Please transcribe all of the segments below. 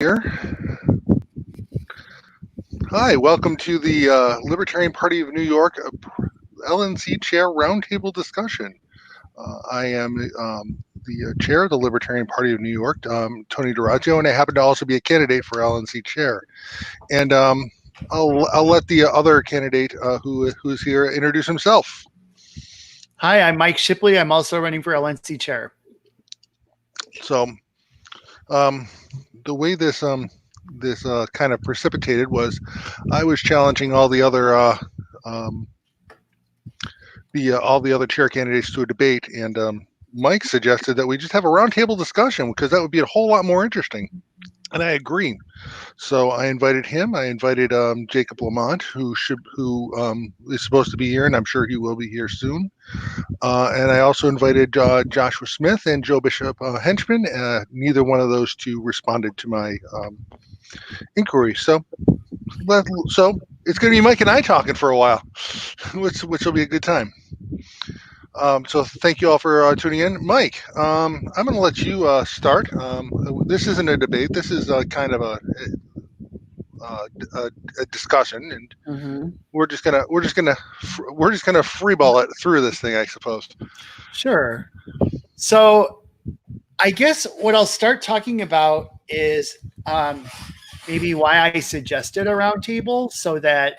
here. Hi, welcome to the Libertarian Party of New York LNC Chair Roundtable discussion. I am the chair of the Libertarian Party of New York, Tony DiRaggio, and I happen to also be a candidate for LNC Chair. And I'll let the other candidate who's here introduce himself. Hi, I'm Mike Shipley. I'm also running for LNC Chair. So the way this kind of precipitated was I was challenging all the other chair candidates to a debate, and Mike suggested that we just have a roundtable discussion because that would be a whole lot more interesting, and I agree. So I invited him. I invited Jacob Lamont, who is supposed to be here, and I'm sure he will be here soon. And I also invited Joshua Smith and Joe Bishop Henchman. Neither one of those two responded to my inquiry. So it's going to be Mike and I talking for a while, which will be a good time. So thank you all for tuning in. Mike, I'm going to let you start. This isn't a debate. This is kind of a discussion, and we're just gonna freeball it through this thing, I suppose. Sure. So I guess what I'll start talking about is maybe why I suggested a roundtable, so that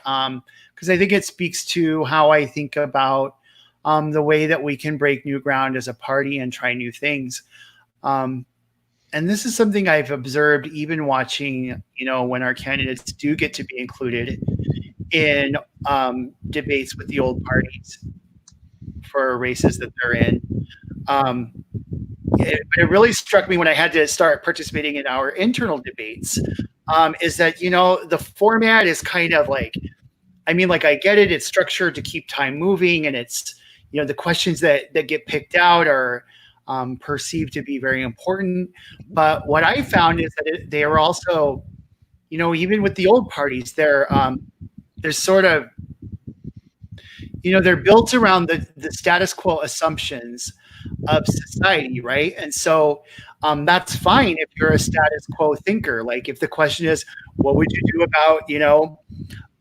because I think it speaks to how I think about the way that we can break new ground as a party and try new things. And this is something I've observed even watching, when our candidates do get to be included in debates with the old parties for races that they're in. It really struck me when I had to start participating in our internal debates, is that, the format is kind of like, I get it. It's structured to keep time moving, and it's, the questions that get picked out are perceived to be very important. But what I found is that they are also, even with the old parties, they're sort of, they're built around the status quo assumptions of society, right? And so that's fine if you're a status quo thinker. Like if the question is, what would you do about,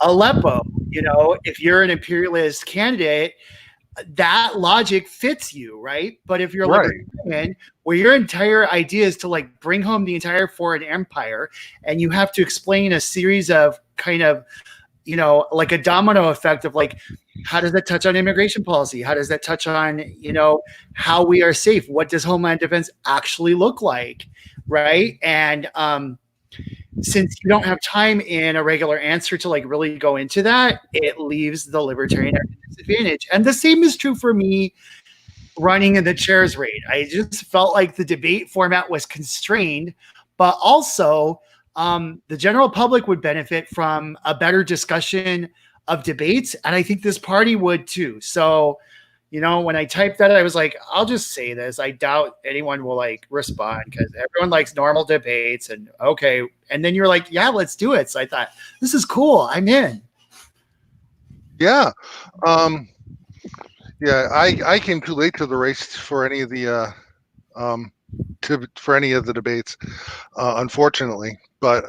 Aleppo? If you're an imperialist candidate, that logic fits you, right? But if you're right, Libertarian, where your entire idea is to bring home the entire foreign empire, and you have to explain a series of kind of, like a domino effect of how does that touch on immigration policy? How does that touch on, how we are safe? What does Homeland Defense actually look like, right? And since you don't have time in a regular answer to really go into that, it leaves the Libertarian at a disadvantage. And the same is true for me running in the chair's raid. I just felt like the debate format was constrained, but also the general public would benefit from a better discussion of debates. And I think this party would too. So, when I typed that, I was like, I'll just say this. I doubt anyone will respond because everyone likes normal debates, and okay. And then you're like, yeah, let's do it. So I thought, this is cool. I'm in. Yeah. I came too late to the race for any of the debates, unfortunately. But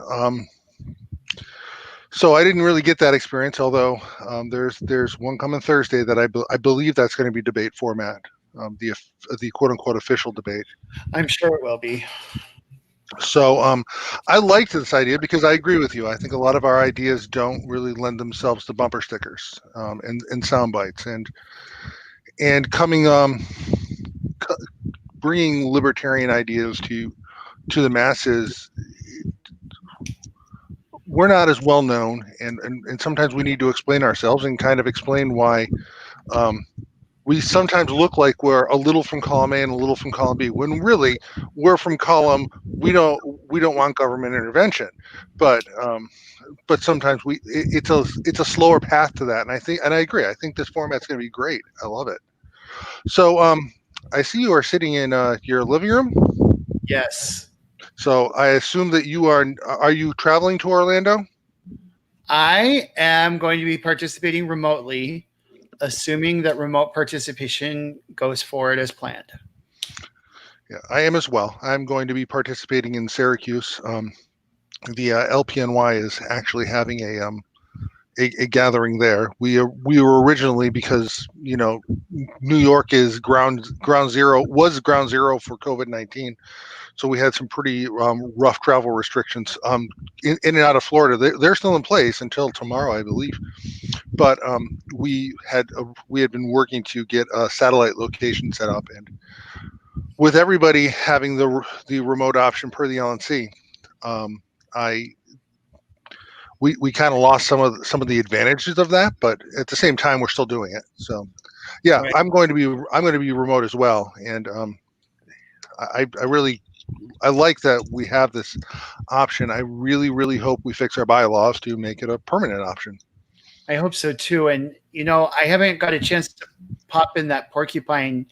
so I didn't really get that experience, although there's one coming Thursday that I believe that's going to be debate format, the quote unquote official debate. I'm sure it will be. So I liked this idea because I agree with you. I think a lot of our ideas don't really lend themselves to bumper stickers and sound bites, and bringing libertarian ideas to the masses. We're not as well known, and sometimes we need to explain ourselves and kind of explain why we sometimes look like we're a little from column A and a little from column B, when really we're from column we don't want government intervention, but sometimes it's a slower path to that, and I agree. I think this format's going to be great. I love it. So I see you are sitting in your living room. Yes. So I assume that are you traveling to Orlando? I am going to be participating remotely, assuming that remote participation goes forward as planned. Yeah, I am as well. I'm going to be participating in Syracuse. the LPNY is actually having a gathering there. We were originally, because New York is ground zero for COVID-19, so we had some pretty rough travel restrictions in and out of Florida. They're still in place until tomorrow, I believe. But we had been working to get a satellite location set up, and with everybody having the remote option per the LNC, I we kind of lost some of the advantages of that, but at the same time we're still doing it. So yeah, Right. I'm going to be remote as well, and I really like that we have this option. I really hope we fix our bylaws to make it a permanent option. I hope so too. And I haven't got a chance to pop in that Porcupine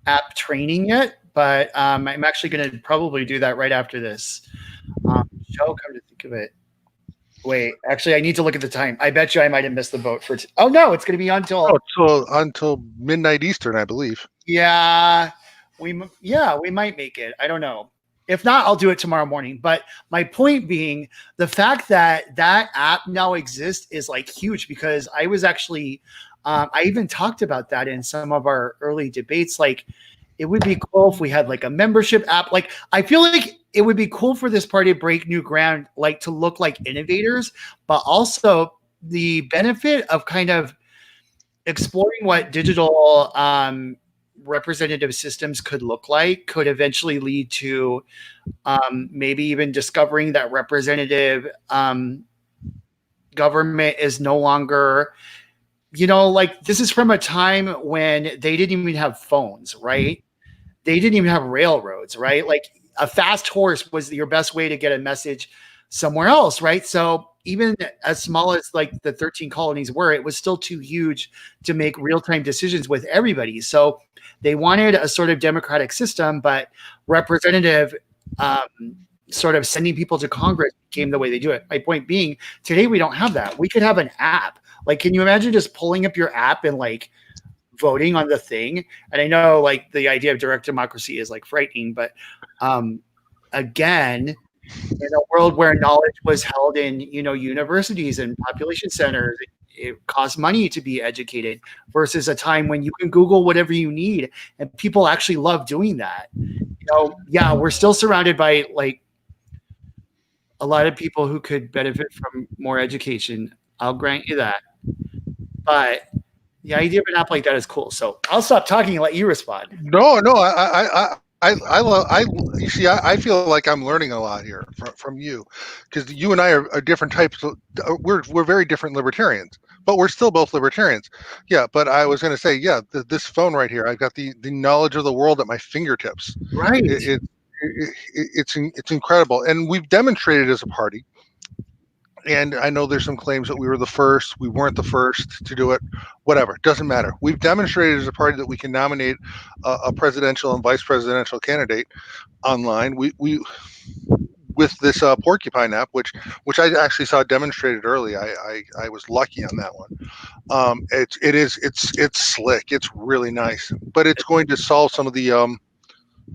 app training yet, but I'm actually going to probably do that right after this show. Come to think of it, wait, actually, I need to look at the time. I bet you I might have missed the boat for. Oh no, it's going to be until midnight Eastern, I believe. Yeah, we might make it. I don't know. If not, I'll do it tomorrow morning. But my point being, the fact that that app now exists is like huge, because I was actually, I even talked about that in some of our early debates. Like, it would be cool if we had like a membership app. Like, I feel like it would be cool for this party to break new ground, like to look like innovators, but also the benefit of kind of exploring what digital representative systems could look like could eventually lead to maybe even discovering that representative government is no longer, like, this is from a time when they didn't even have phones, right? They didn't even have railroads, right? Like, a fast horse was your best way to get a message somewhere else, right? So even as small as like the 13 colonies were, it was still too huge to make real-time decisions with everybody. So they wanted a sort of democratic system, but representative sort of sending people to Congress became the way they do it. My point being, today we don't have that. We could have an app. Like, can you imagine just pulling up your app and like voting on the thing? And I know like the idea of direct democracy is like frightening, but again, in a world where knowledge was held in, universities and population centers, it costs money to be educated, versus a time when you can Google whatever you need, and people actually love doing that. Yeah, we're still surrounded by like a lot of people who could benefit from more education. I'll grant you that. But the idea of an app like that is cool. So I'll stop talking and let you respond. No, you see, I feel like I'm learning a lot here from you, because you and I are different types of, we're very different libertarians, but we're still both libertarians. Yeah, but I was going to say, yeah, this phone right here, I've got the knowledge of the world at my fingertips. Right. It's incredible, and we've demonstrated as a party. And I know there's some claims that we were the first. We weren't the first to do it. Whatever, doesn't matter. We've demonstrated as a party that we can nominate a presidential and vice presidential candidate online. We with this Porcupine app, which I actually saw demonstrated early. I was lucky on that one. It's slick. It's really nice, but it's going to solve some of the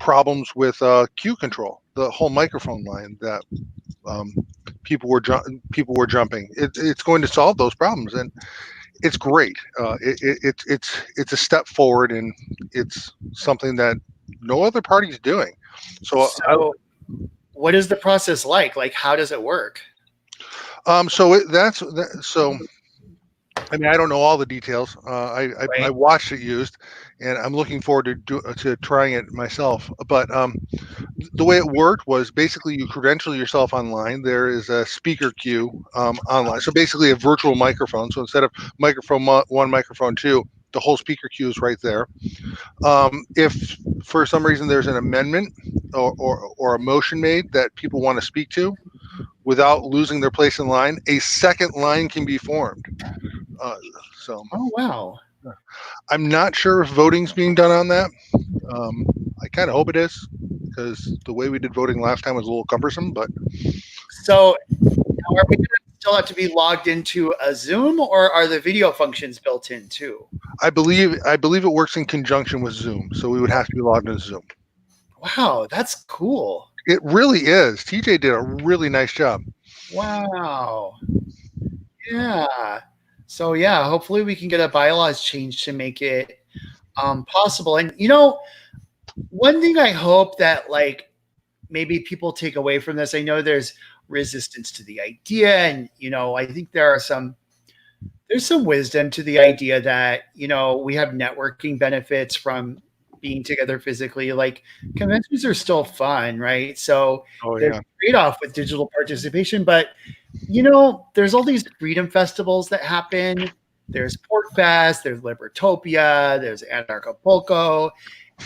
problems with queue control, the whole microphone line that people were jumping. It's going to solve those problems, and it's great. It's a step forward, and it's something that no other party is doing. So what is the process like? Like, how does it work? So I mean, I don't know all the details. I watched it used, and I'm looking forward to trying it myself. But the way it worked was basically you credential yourself online. There is a speaker queue online. So basically a virtual microphone. So instead of microphone one, microphone two, the whole speaker queue is right there. If for some reason there's an amendment or a motion made that people want to speak to without losing their place in line, a second line can be formed. Oh wow! I'm not sure if voting's being done on that. I kind of hope it is, because the way we did voting last time was a little cumbersome. But so, now are we going to still have to be logged into a Zoom, or are the video functions built in too? I believe it works in conjunction with Zoom, so we would have to be logged into Zoom. Wow, that's cool. It really is. TJ did a really nice job. Wow. Yeah. So yeah, hopefully we can get a bylaws change to make it possible. And one thing I hope that like maybe people take away from this, I know there's resistance to the idea, and I think there's some wisdom to the idea that we have networking benefits from being together physically. Like conventions are still fun, right? So Oh there's yeah. a trade-off with digital participation, but there's all these freedom festivals that happen. There's Portfest, there's Libertopia, there's Anarchapulco,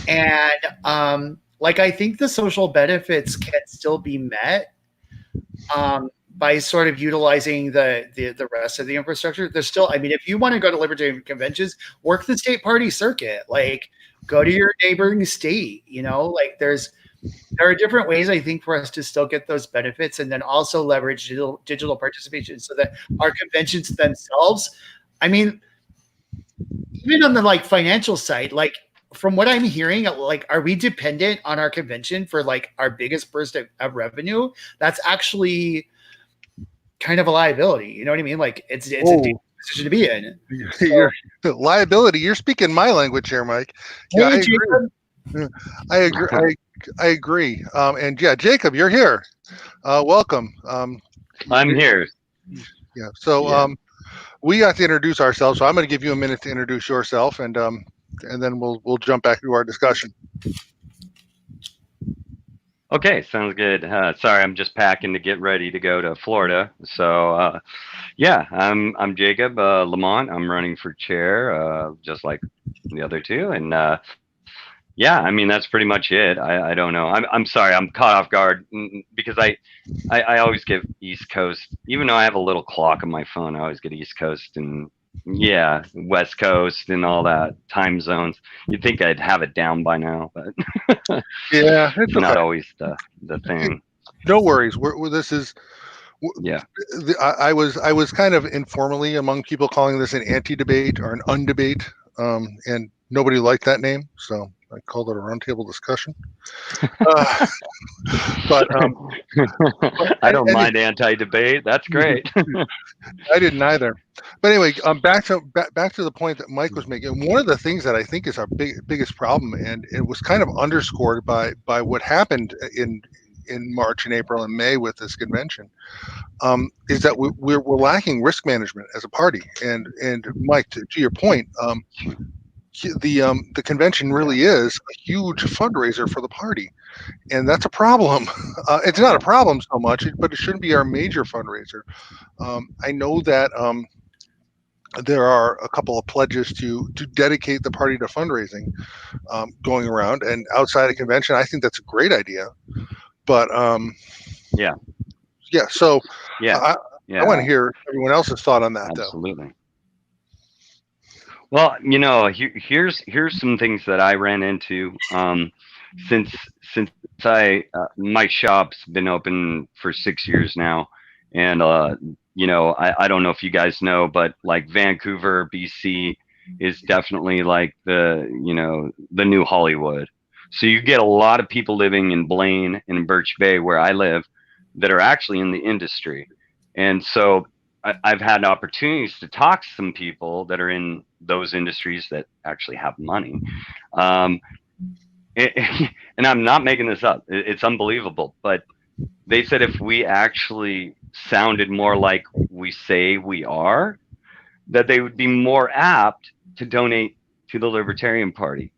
and like I think the social benefits can still be met by sort of utilizing the rest of the infrastructure. There's still, I mean, if you want to go to libertarian conventions, work the state party circuit, like go to your neighboring state, like there are different ways I think for us to still get those benefits, and then also leverage digital participation so that our conventions themselves, I mean, even on the like financial side, like from what I'm hearing, like, are we dependent on our convention for like our biggest burst of revenue? That's actually kind of a liability. You know what I mean? Like it's a dangerous position to be in. Your liability. You're speaking my language here, Mike. Yeah, Hey, I agree. Jacob. I agree. I agree. And yeah, Jacob, you're here. Welcome. I'm here. Yeah. So we got to introduce ourselves. So I'm going to give you a minute to introduce yourself, and then we'll jump back to our discussion. Okay, sounds good. Sorry, I'm just packing to get ready to go to Florida. So yeah, I'm Jacob Lamont. I'm running for chair, just like the other two, and yeah, I mean that's pretty much it. I don't know. I'm sorry, I'm caught off guard because I always get East Coast, even though I have a little clock on my phone. I always get East Coast and yeah, West Coast and all that time zones. You'd think I'd have it down by now, but Yeah, it's not okay. always the thing. No worries. This is. Yeah. I was kind of informally among people calling this an anti-debate or an undebate, and nobody liked that name, so I called it a roundtable discussion. But I don't mind anti-debate. That's great. I didn't either. But anyway, back to the point that Mike was making. One of the things that I think is our biggest problem, and it was kind of underscored by what happened in March and April and May with this convention, is that we're lacking risk management as a party. And Mike, to your point, the convention really is a huge fundraiser for the party, and that's a problem. It's not a problem so much, but it shouldn't be our major fundraiser. I know that there are a couple of pledges to dedicate the party to fundraising going around, and outside of convention, I think that's a great idea. But yeah. So yeah, I want to hear everyone else's thought on that, absolutely. Well, here's some things that I ran into since my shop's been open for 6 years now, and I don't know if you guys know, but like Vancouver, BC is definitely like the new Hollywood. So you get a lot of people living in Blaine and Birch Bay, where I live, that are actually in the industry. And so I've had opportunities to talk to some people that are in those industries that actually have money. And I'm not making this up. It's unbelievable. But they said if we actually sounded more like we say we are, that they would be more apt to donate to the Libertarian Party.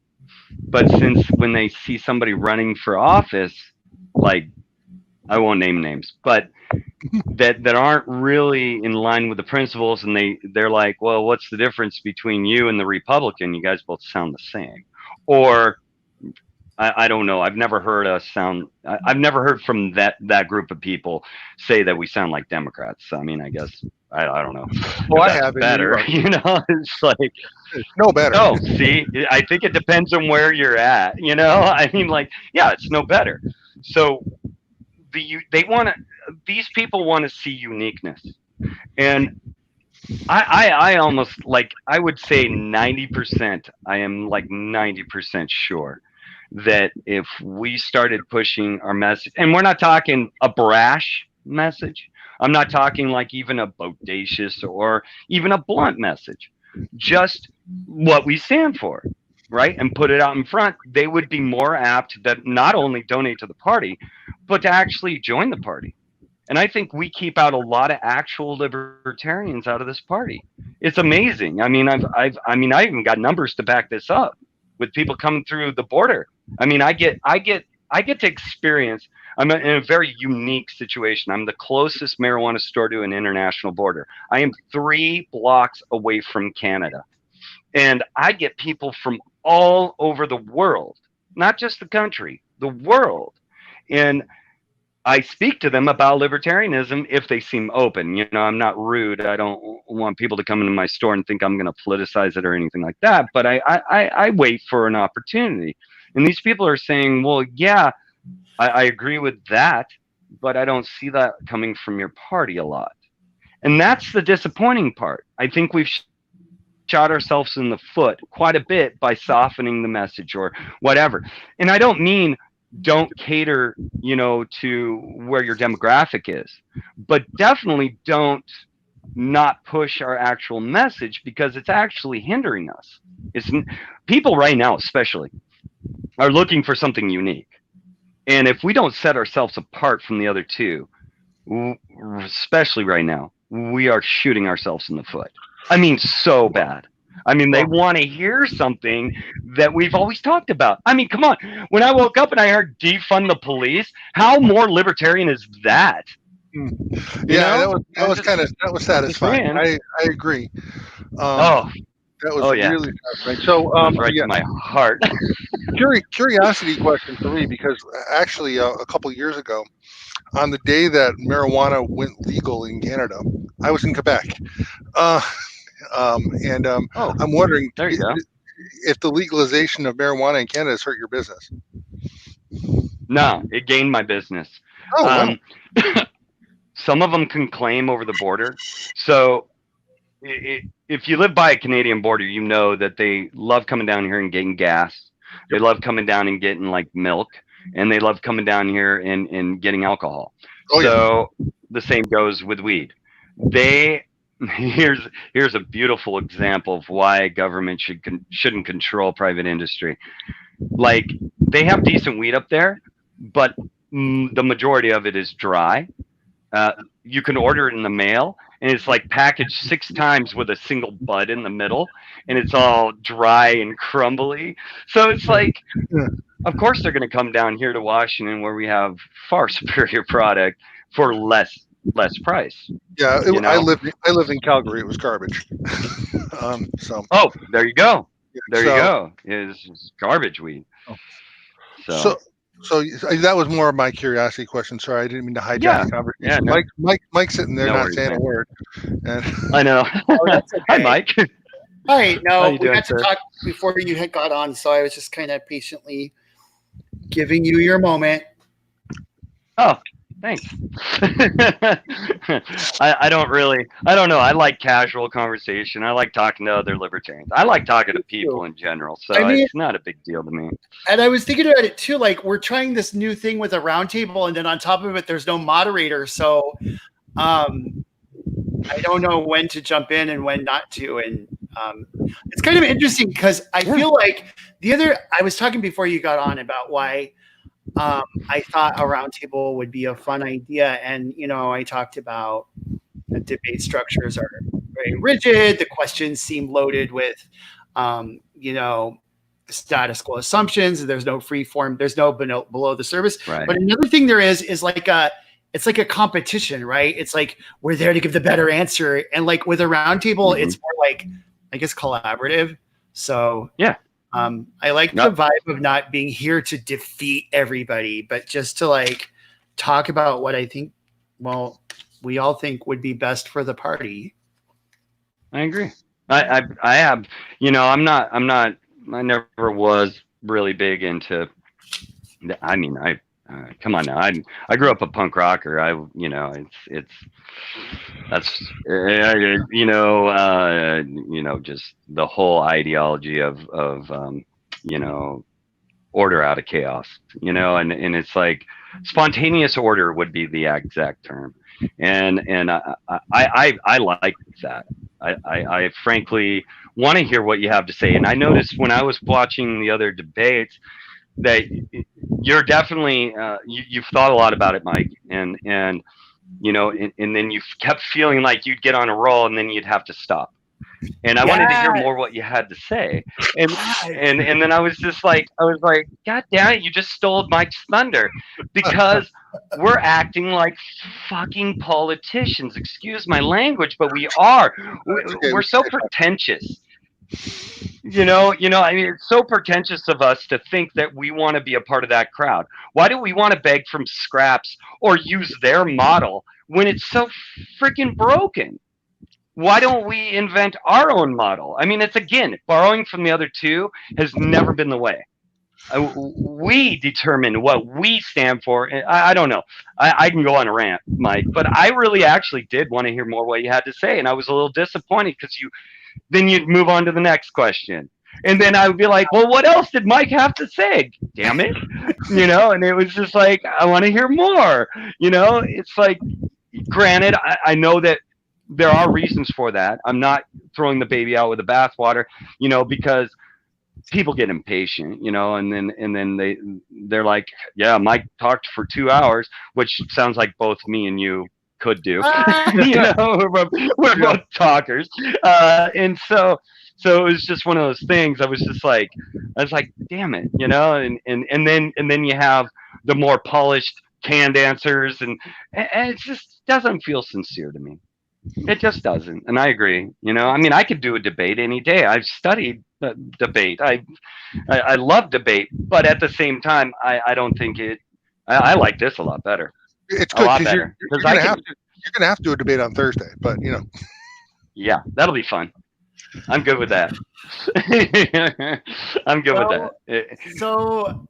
But since when they see somebody running for office, like, I won't name names, but that aren't really in line with the principles, and they're like, well, what's the difference between you and the Republican? You guys both sound the same. Or I don't know. I've never heard I've never heard from that group of people say that we sound like Democrats. I mean, I guess I don't know. Well, I have better. It's like no better. Oh, see, I think it depends on where you're at. I mean, like, yeah, it's no better. So these people want to see uniqueness, and I almost, like, I would say 90%. I am like 90% sure that if we started pushing our message, and we're not talking a brash message, I'm not talking like even a bodacious or even a blunt message, just what we stand for, right? And put it out in front. They would be more apt to not only donate to the party, but to actually join the party. And I think we keep out a lot of actual libertarians out of this party. It's amazing. I mean, I even got numbers to back this up with people coming through the border. I mean, I get to experience. I'm in a very unique situation. I'm the closest marijuana store to an international border. I am 3 blocks away from Canada, and I get people from all over the world, not just the country, the world, and I speak to them about libertarianism if they seem open. You know, I'm not rude. I don't want people to come into my store and think I'm going to politicize it or anything like that. But I wait for an opportunity. And these people are saying, well, yeah, I agree with that, but I don't see that coming from your party a lot. And that's the disappointing part. I think we've shot ourselves in the foot quite a bit by softening the message or whatever. And I don't mean don't cater, you know, to where your demographic is, but definitely don't not push our actual message, because it's actually hindering us. It's people right now, especially, are looking for something unique. And if we don't set ourselves apart from the other two, especially right now, we are shooting ourselves in the foot. I mean, so bad. I mean, they want to hear something that we've always talked about. I mean, come on. When I woke up and I heard defund the police, how more libertarian is that? Yeah, that was satisfying. I agree. That was really satisfying. So, right to my heart. Curiosity question for me, because actually a couple of years ago, on the day that marijuana went legal in Canada, I was in Quebec. I'm wondering if the legalization of marijuana in Canada has hurt your business. No, it gained my business. Oh, wow. Some of them can claim over the border. So if you live by a Canadian border, you know that they love coming down here and getting gas. They love coming down and getting like milk, and they love coming down here and getting alcohol. So the same goes with weed. Here's a beautiful example of why government shouldn't control private industry. Like, they have decent weed up there, but the majority of it is dry. You can order it in the mail, and it's like packaged 6 times with a single bud in the middle, and it's all dry and crumbly. So it's like, of course they're going to come down here to Washington, where we have far superior product for less price. Yeah, I lived in Calgary. It was garbage. Oh, there you go. There you go. It's garbage weed. So that was more of my curiosity question. Sorry, I didn't mean to hijack the conversation. Yeah, no. Mike's sitting there not saying a word. And I know. That's okay. Hi, Mike. Hi. No, we doing, got to talk before you had got on, so I was just kind of patiently giving you your moment. Oh, thanks. I don't know. I like casual conversation. I like talking to other libertarians. I like talking to people in general. So it's not a big deal to me. And I was thinking about it too. Like, we're trying this new thing with a roundtable, and then on top of it, there's no moderator. So I don't know when to jump in and when not to. And it's kind of interesting because I feel like I was talking before you got on about why I thought a roundtable would be a fun idea. And, you know, I talked about the debate structures are very rigid. The questions seem loaded with, status quo assumptions. There's no free form. There's no below the surface. Right. But another thing there is like it's like a competition, right? It's like we're there to give the better answer. And like with a roundtable, it's more like, I guess, collaborative. So yeah. I like the vibe of not being here to defeat everybody, but just to like talk about what I think, we all think would be best for the party. I agree. I have, I never was really big into, come on now. I grew up a punk rocker. Just the whole ideology of order out of chaos, and it's like spontaneous order would be the exact term. And I like that. I frankly want to hear what you have to say. And I noticed when I was watching the other debates that you're definitely you've thought a lot about it, Mike, and then you kept feeling like you'd get on a roll and then you'd have to stop. And I wanted to hear more what you had to say. And then I was like, God damn it, you just stole Mike's thunder, because we're acting like fucking politicians. Excuse my language, but we are. We're so pretentious. I mean, it's so pretentious of us to think that we want to be a part of that crowd. Why do we want to beg from scraps or use their model when it's so freaking broken? Why don't we invent our own model? I mean, it's, again, borrowing from the other two has never been the way. We determine what we stand for. I don't know. I can go on a rant, Mike, but I really actually did want to hear more what you had to say, and I was a little disappointed because then you'd move on to the next question. And then I would be like, well, what else did Mike have to say? Damn it. And it was just like, I want to hear more. It's like, granted, I know that there are reasons for that. I'm not throwing the baby out with the bathwater, because people get impatient, and then they're like, yeah, Mike talked for 2 hours, which sounds like both me and you could do. We're both talkers. And so it was just one of those things. I was like, damn it, and then you have the more polished canned answers, and it just doesn't feel sincere to me. It just doesn't. And I agree. I mean, I could do a debate any day. I've studied debate. I love debate, but at the same time, I don't think I like this a lot better. It's good because you're going to have to do a debate on Thursday, but yeah, that'll be fun. I'm good with that. I'm good with that. So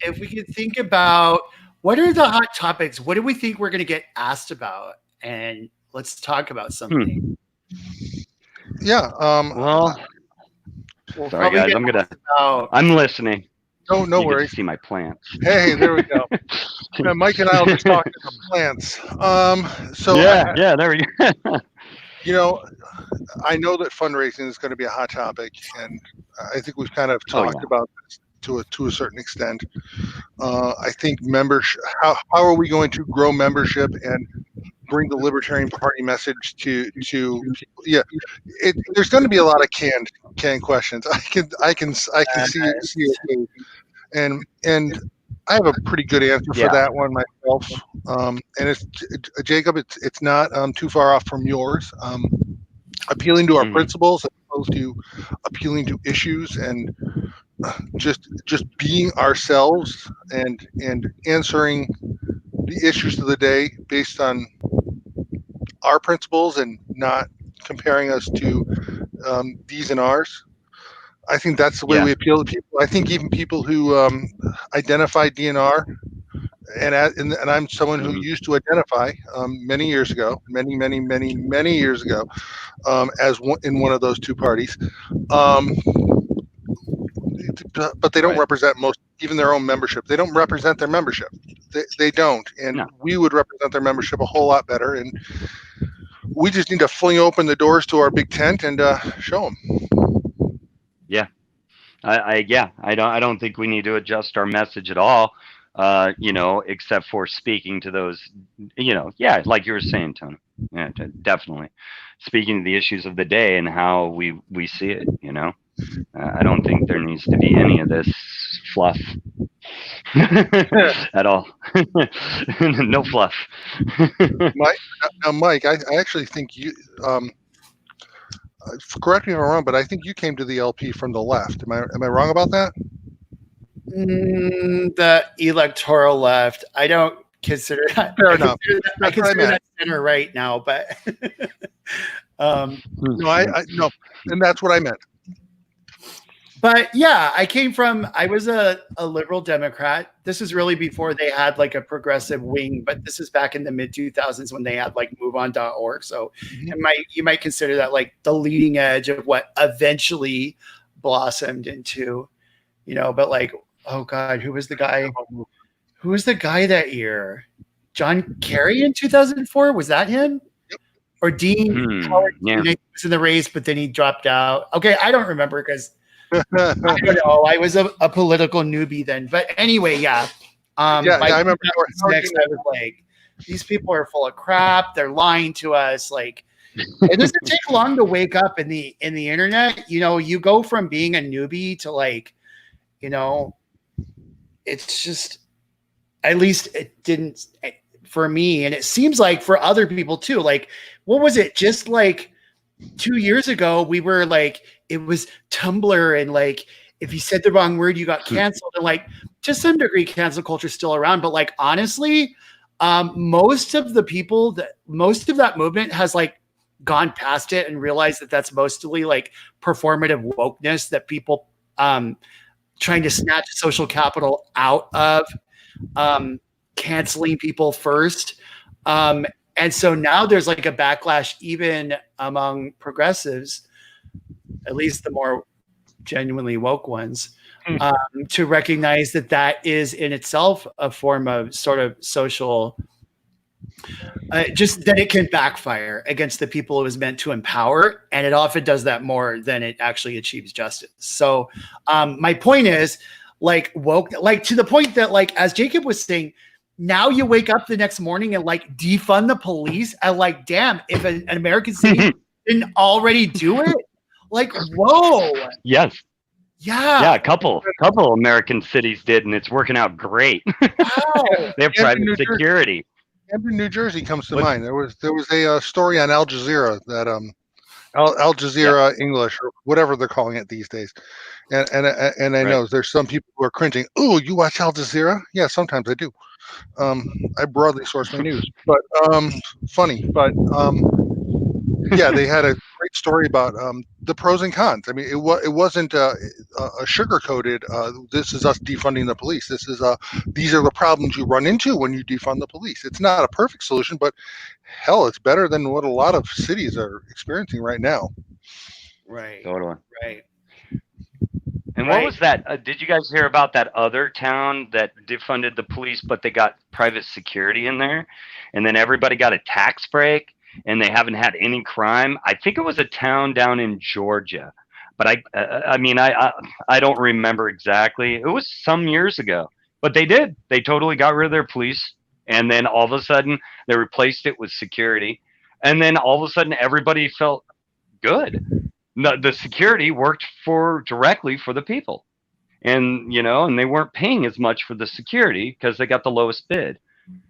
if we could think about what are the hot topics, what do we think we're going to get asked about? And let's talk about something. Yeah. Well, sorry guys, I'm listening. No worries. See my plants. Hey, there we go. Mike and I will just talk about plants. So yeah, there we go. I know that fundraising is going to be a hot topic, and I think we've kind of talked about this to a certain extent. I think membership. How are we going to grow membership and bring the Libertarian Party message to there's going to be a lot of canned questions. I can see it, and I have a pretty good answer for that one myself. And it's Jacob. It's not too far off from yours. Appealing to our principles as opposed to appealing to issues, and just being ourselves and answering the issues of the day based on our principles and not comparing us to these and ours. I think that's the way we appeal to people. I think even people who identify DNR, and I'm someone who used to identify many years ago, many years ago, as in one of those two parties. But they don't represent even their own membership. They don't represent their membership. They don't. And we would represent their membership a whole lot better. And we just need to fling open the doors to our big tent and show them. Yeah. I don't think we need to adjust our message at all, except for speaking to those, like you were saying, Tony. Yeah, definitely. Speaking to the issues of the day and how we see it, I don't think there needs to be any of this fluff at all. No fluff. Mike, I actually think you, correct me if I'm wrong, but I think you came to the LP from the left. Am I wrong about that? The electoral left. I don't consider that. Fair enough. I consider that center right now, but no, and that's what I meant. But yeah, I was a liberal Democrat. This is really before they had like a progressive wing, but this is back in the mid 2000s when they had like MoveOn.org. So you might consider that like the leading edge of what eventually blossomed into, but like oh God, who was the guy? Who was the guy that year? John Kerry in 2004? Was that him? Or Dean Howard Yeah. was in the race, but then he dropped out. Okay, I don't remember because I don't know. I was a political newbie then. But anyway, yeah. I remember. Next, I was like, these people are full of crap. They're lying to us. Like, it doesn't take long to wake up in the internet. You know, you go from being a newbie to like, you know, it's just, at least it didn't for me, and it seems like for other people too. Like, what was it? Just like 2 years ago, we were like, it was Tumblr, and like, if you said the wrong word, you got canceled. And like, to some degree, cancel culture is still around. But like, honestly, most of that movement has like gone past it and realized that that's mostly like performative wokeness that people trying to snatch social capital out of canceling people first. And so now there's like a backlash even among progressives, at least the more genuinely woke ones, to recognize that that is in itself a form of sort of social, just that it can backfire against the people it was meant to empower. And it often does that more than it actually achieves justice. So my point is like woke, like to the point that like, as Jacob was saying, now you wake up the next morning and like defund the police and like, damn, if an American city didn't already do it, like, whoa. Yes. Yeah. A couple American cities did, and it's working out great. Wow. They have private security. New Jersey comes to mind. There was a story on Al Jazeera that Al Jazeera English or whatever they're calling it these days, and I know there's some people who are cringing. Oh, you watch Al Jazeera? Yeah, sometimes I do. I broadly source my news, but funny. But yeah, they had a great story about the pros and cons. I mean, it wasn't a sugar coated. This is us defunding the police. This is these are the problems you run into when you defund the police. It's not a perfect solution, but hell, it's better than what a lot of cities are experiencing right now. Right. Totally. Right. And what was that? Did you guys hear about that other town that defunded the police, but they got private security in there, and then everybody got a tax break, and they haven't had any crime? I think it was a town down in Georgia, but I mean, I don't remember exactly. It was some years ago, but they did. They totally got rid of their police, and then all of a sudden they replaced it with security, and then all of a sudden everybody felt good. The security worked directly for the people, and and they weren't paying as much for the security because they got the lowest bid.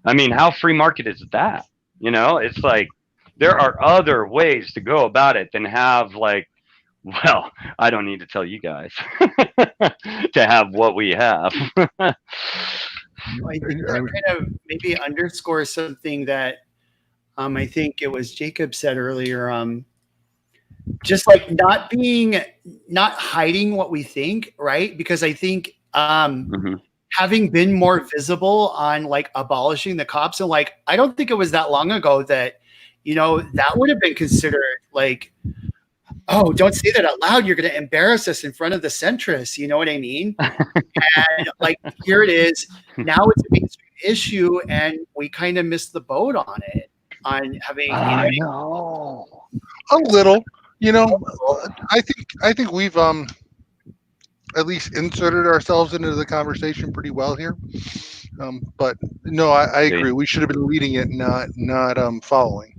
I mean, how free market is that? It's like there are other ways to go about it than have like, well, I don't need to tell you guys to have what we have. I think that kind of maybe underscores something that I think it was Jacob said earlier. Just like not hiding what we think, right? Because I think having been more visible on like abolishing the cops, and like I don't think it was that long ago that that would have been considered like, oh, don't say that out loud, you're going to embarrass us in front of the centrists, you know what I mean? And like here it is, now it's a mainstream issue, and we kind of missed the boat on it, on having I know a little. I think we've at least inserted ourselves into the conversation pretty well here. But no, I agree. We should have been leading it, not following.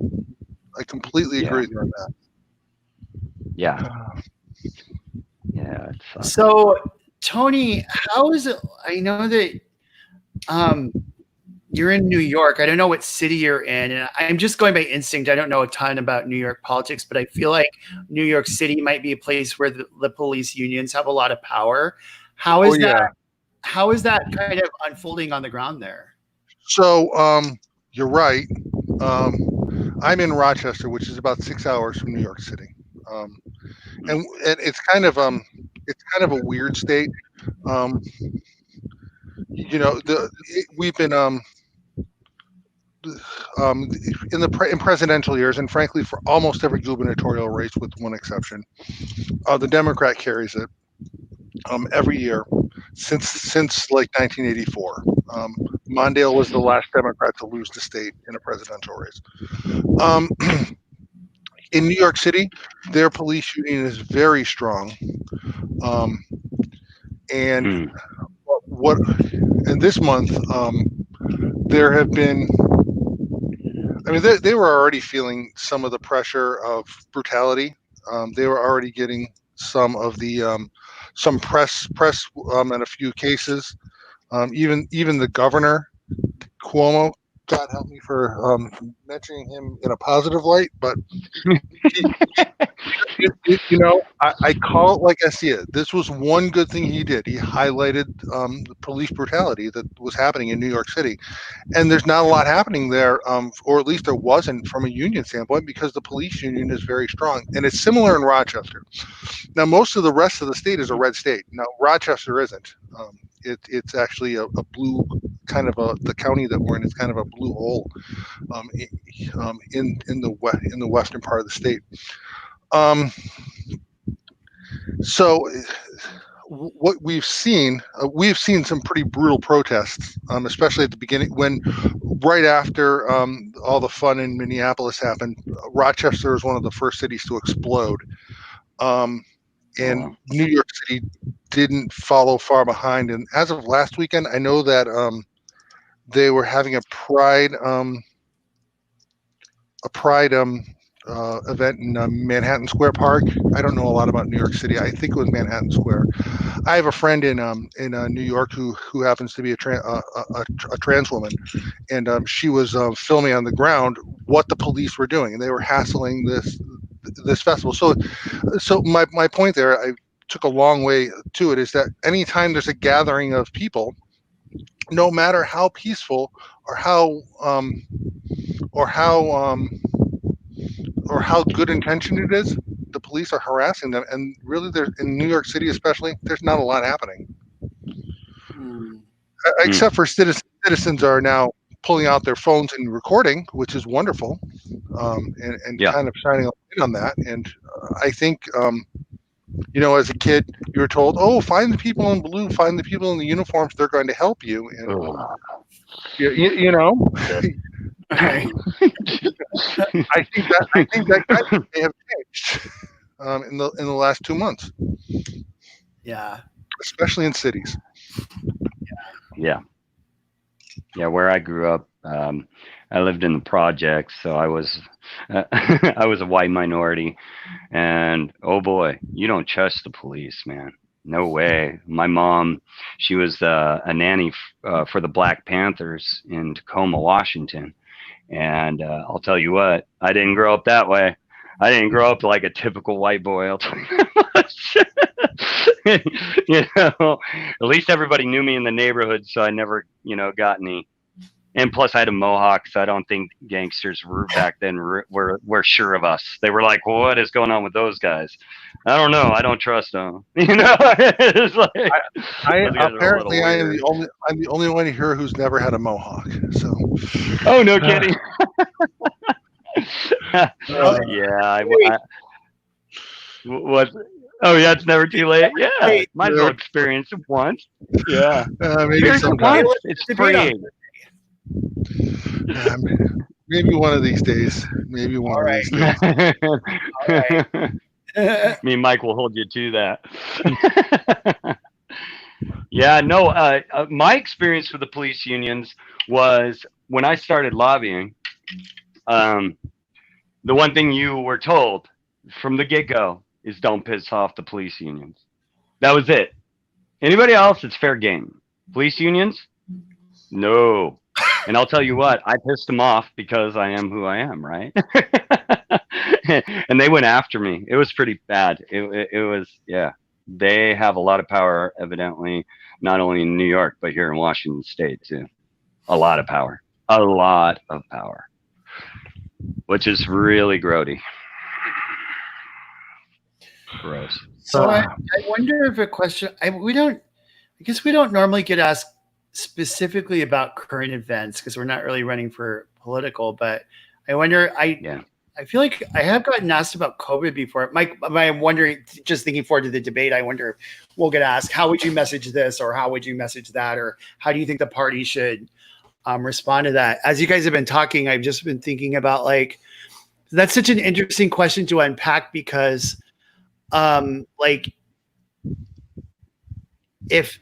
I completely agree with you on that. Yeah. Yeah. So, Tony, how is it? I know that you're in New York. I don't know what city you're in, and I'm just going by instinct. I don't know a ton about New York politics, but I feel like New York City might be a place where the police unions have a lot of power. How is that? How is that kind of unfolding on the ground there? So you're right. I'm in Rochester, which is about 6 hours from New York City, and it's kind of a weird state. We've been in presidential years, and frankly, for almost every gubernatorial race, with one exception, the Democrat carries it every year. since like 1984. Mondale was the last Democrat to lose the state in a presidential race. In New York City, their police union is very strong, and what? And this month, there have been. I mean, they were already feeling some of the pressure of brutality. They were already getting some of the some press in a few cases. Even the governor Cuomo, God help me for mentioning him in a positive light, but I call it like I see it. This was one good thing he did. He highlighted the police brutality that was happening in New York City, and there's not a lot happening there, or at least there wasn't from a union standpoint, because the police union is very strong, and it's similar in Rochester. Now, most of the rest of the state is a red state. Now, Rochester isn't. It's actually a blue kind of the county that we're in is kind of a blue hole in the western part of the state. So what we've seen some pretty brutal protests, especially at the beginning right after all the fun in Minneapolis happened. Rochester was one of the first cities to explode. And New York City didn't follow far behind. And as of last weekend, I know that they were having a pride event in Manhattan Square Park. I don't know a lot about New York City. I think it was Manhattan Square. I have a friend in New York who happens to be a trans woman, and she was filming on the ground what the police were doing, and they were hassling this festival. So my point there, I took a long way to it, is that anytime there's a gathering of people, no matter how peaceful or how good intentioned it is, the police are harassing them. And really, in New York City especially, there's not a lot happening. Except for citizens are now pulling out their phones and recording, which is wonderful, and kind of shining a light on that. And I think, as a kid, you were told, "Oh, find the people in blue, find the people in the uniforms; they're going to help you." And I think that may have changed in the last 2 months. Yeah, especially in cities. Yeah. Where I grew up, I lived in the projects, so I was I was a white minority, and oh boy, you don't trust the police, man. No way. My mom, she was a nanny for the Black Panthers in Tacoma, Washington. And I'll tell you what, I didn't grow up that way. I didn't grow up like a typical white boy. I'll tell you that much. At least everybody knew me in the neighborhood, so I never, got any. And plus, I had a mohawk, so I don't think gangsters back then were sure of us. They were like, well, "What is going on with those guys?" I don't know. I don't trust them. It's like, apparently I'm the only one here who's never had a mohawk. So. Oh, no kidding. Oh yeah, it's never too late. Yeah, might as well experience it once. Yeah, maybe sometime. It's free. Maybe one of these days. Maybe one of these days. All right. Me and Mike will hold you to that. Yeah, no. My experience with the police unions was when I started lobbying. The one thing you were told from the get-go is don't piss off the police unions. That was it. Anybody else, it's fair game. Police unions, no. And I'll tell you what, I pissed them off because I am who I am, right? And they went after me. It was pretty bad. It was, yeah. They have a lot of power, evidently, not only in New York, but here in Washington State, too. A lot of power. A lot of power. Which is really grody. Gross. So I wonder if a question, I guess we don't normally get asked specifically about current events because we're not really running for political, but I wonder, I feel like I have gotten asked about COVID before. Mike, I'm wondering, just thinking forward to the debate, I wonder if we'll get asked, how would you message this, or how would you message that, or how do you think the party should respond to that? As you guys have been talking, I've just been thinking about, like, that's such an interesting question to unpack, because like, if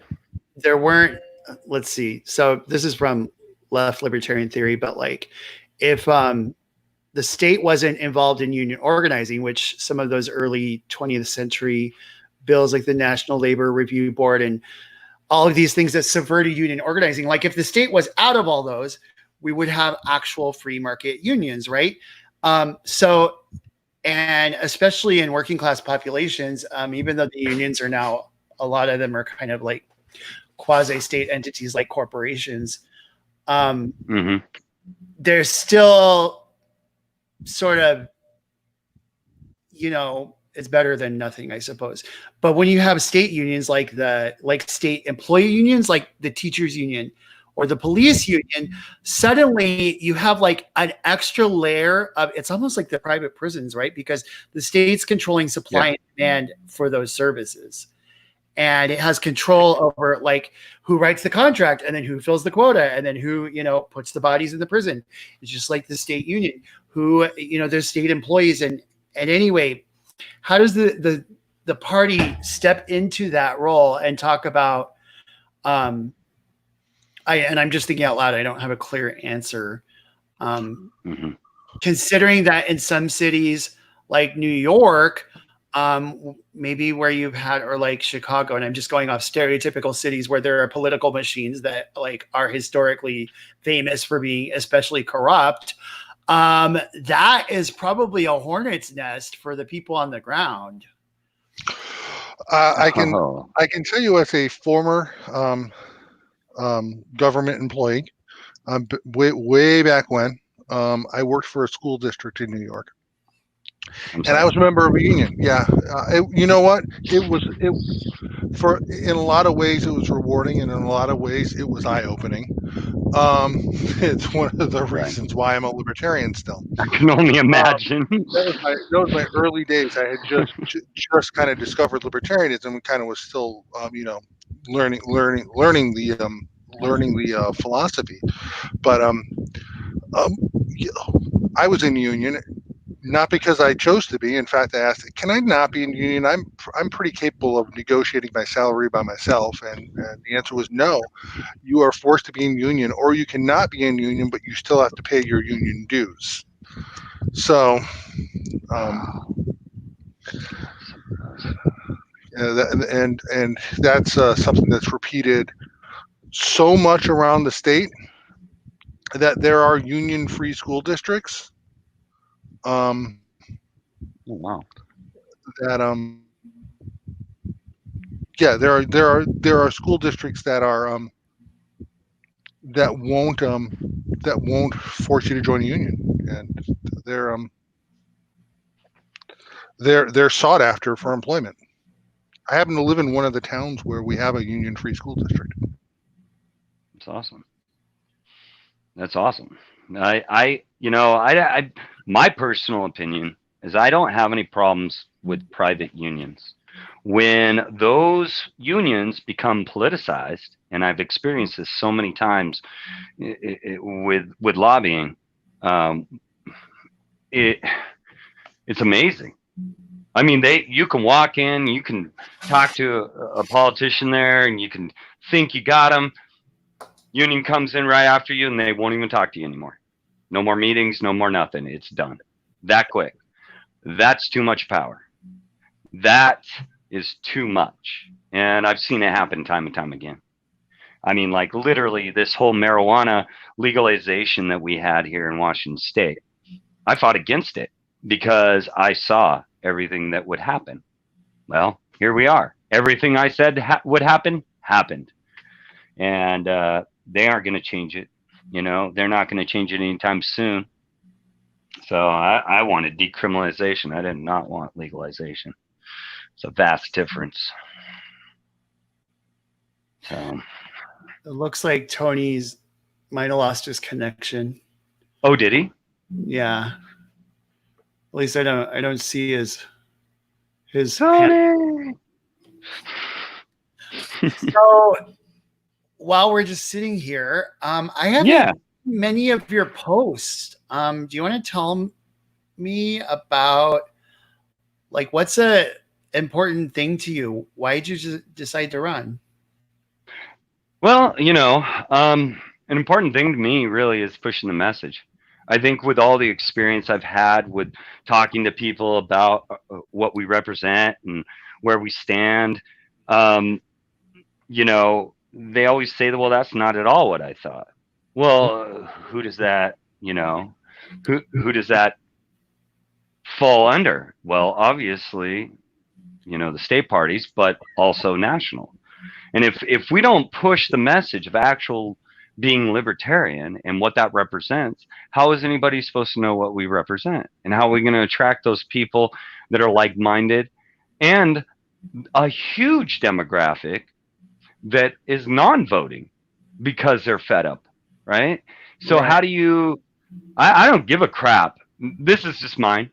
there weren't, let's see, so this is from left libertarian theory, but like, if the state wasn't involved in union organizing, which some of those early 20th century bills like the National Labor Review Board and all of these things that subverted union organizing, like if the state was out of all those, we would have actual free market unions, right? So, and especially in working class populations, even though the unions are now, a lot of them are kind of like quasi-state entities like corporations, there's still sort of, you know, it's better than nothing, I suppose. But when you have state unions, like state employee unions, like the teachers union or the police union, suddenly you have like an extra layer of, it's almost like the private prisons, right? Because the state's controlling supply and demand for those services. And it has control over like who writes the contract, and then who fills the quota, and then who, you know, puts the bodies in the prison. It's just like the state union, who, you know, there's state employees. And anyway, how does the party step into that role and talk about, and I'm just thinking out loud, I don't have a clear answer. Considering that in some cities like New York, maybe where you've had, or like Chicago, and I'm just going off stereotypical cities where there are political machines that like are historically famous for being especially corrupt, that is probably a hornet's nest for the people on the ground. I can tell you, as a former government employee, way back when, I worked for a school district in New York. And I was a member of a union. Yeah. You know what? In a lot of ways, it was rewarding, and in a lot of ways, it was eye-opening. It's one of the reasons why I'm a libertarian still. I can only imagine. That was my early days. I had just kind of discovered libertarianism, and kind of was still, you know, learning the philosophy. But I was in union. Not because I chose to be. In fact, I asked, can I not be in union? I'm pretty capable of negotiating my salary by myself. And the answer was no. You are forced to be in union, or you cannot be in union, but you still have to pay your union dues. So, and that's something that's repeated so much around the state that there are union-free school districts. Oh, wow. That yeah, there are school districts that are that won't force you to join a union, and they're sought after for employment. I happen to live in one of the towns where we have a union-free school district. That's awesome. That's awesome. My personal opinion is I don't have any problems with private unions. When those unions become politicized, and I've experienced this so many times with lobbying, it's amazing. I mean, you can walk in, you can talk to a politician there, and you can think you got them. Union comes in right after you, and they won't even talk to you anymore. No more meetings, no more nothing. It's done that quick. That's too much power. That is too much. And I've seen it happen time and time again. I mean, like literally this whole marijuana legalization that we had here in Washington State, I fought against it because I saw everything that would happen. Well, here we are. Everything I said would happen, happened. And they aren't going to change it. You know, they're not going to change it anytime soon. So I wanted decriminalization. I did not want legalization. It's a vast difference. So it looks like Tony's might have lost his connection. Oh, did he? Yeah. least I don't see his Tony. So while we're just sitting here, I haven't many of your posts. Do you want to tell me about like what's a important thing to you? Why did you just decide to run? Well, an important thing to me really is pushing the message. I think with all the experience I've had with talking to people about what we represent and where we stand, they always say that, well, that's not at all what I thought. Well, who does that, who does that fall under? Well, obviously, the state parties, but also national. And if we don't push the message of actual being libertarian and what that represents, how is anybody supposed to know what we represent? And how are we going to attract those people that are like-minded and a huge demographic that is non-voting because they're fed up, right? So how do you, I don't give a crap. This is just mine.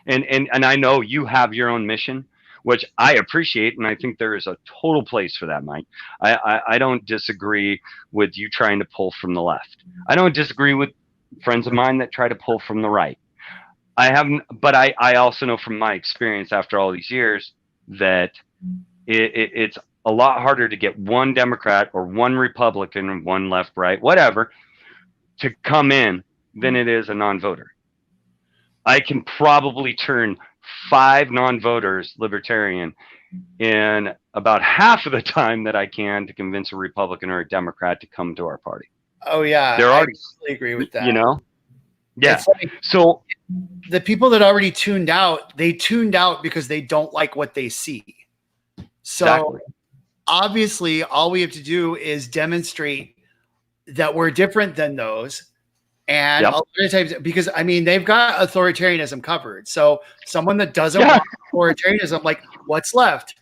And I know you have your own mission, which I appreciate, and I think there is a total place for that, Mike. I don't disagree with you trying to pull from the left. I don't disagree with friends of mine that try to pull from the right. But I also know from my experience after all these years that it's a lot harder to get one Democrat or one Republican or one left, right, whatever, to come in than it is a non-voter. I can probably turn 5 non-voters libertarian in about half of the time that I can to convince a Republican or a Democrat to come to our party. Oh yeah, they're already, I totally agree with that. Yeah. Like, so the people that already tuned out, they tuned out because they don't like what they see. So obviously, all we have to do is demonstrate that we're different than those. And a lot of times, because I mean, they've got authoritarianism covered. So someone that doesn't want authoritarianism, like what's left?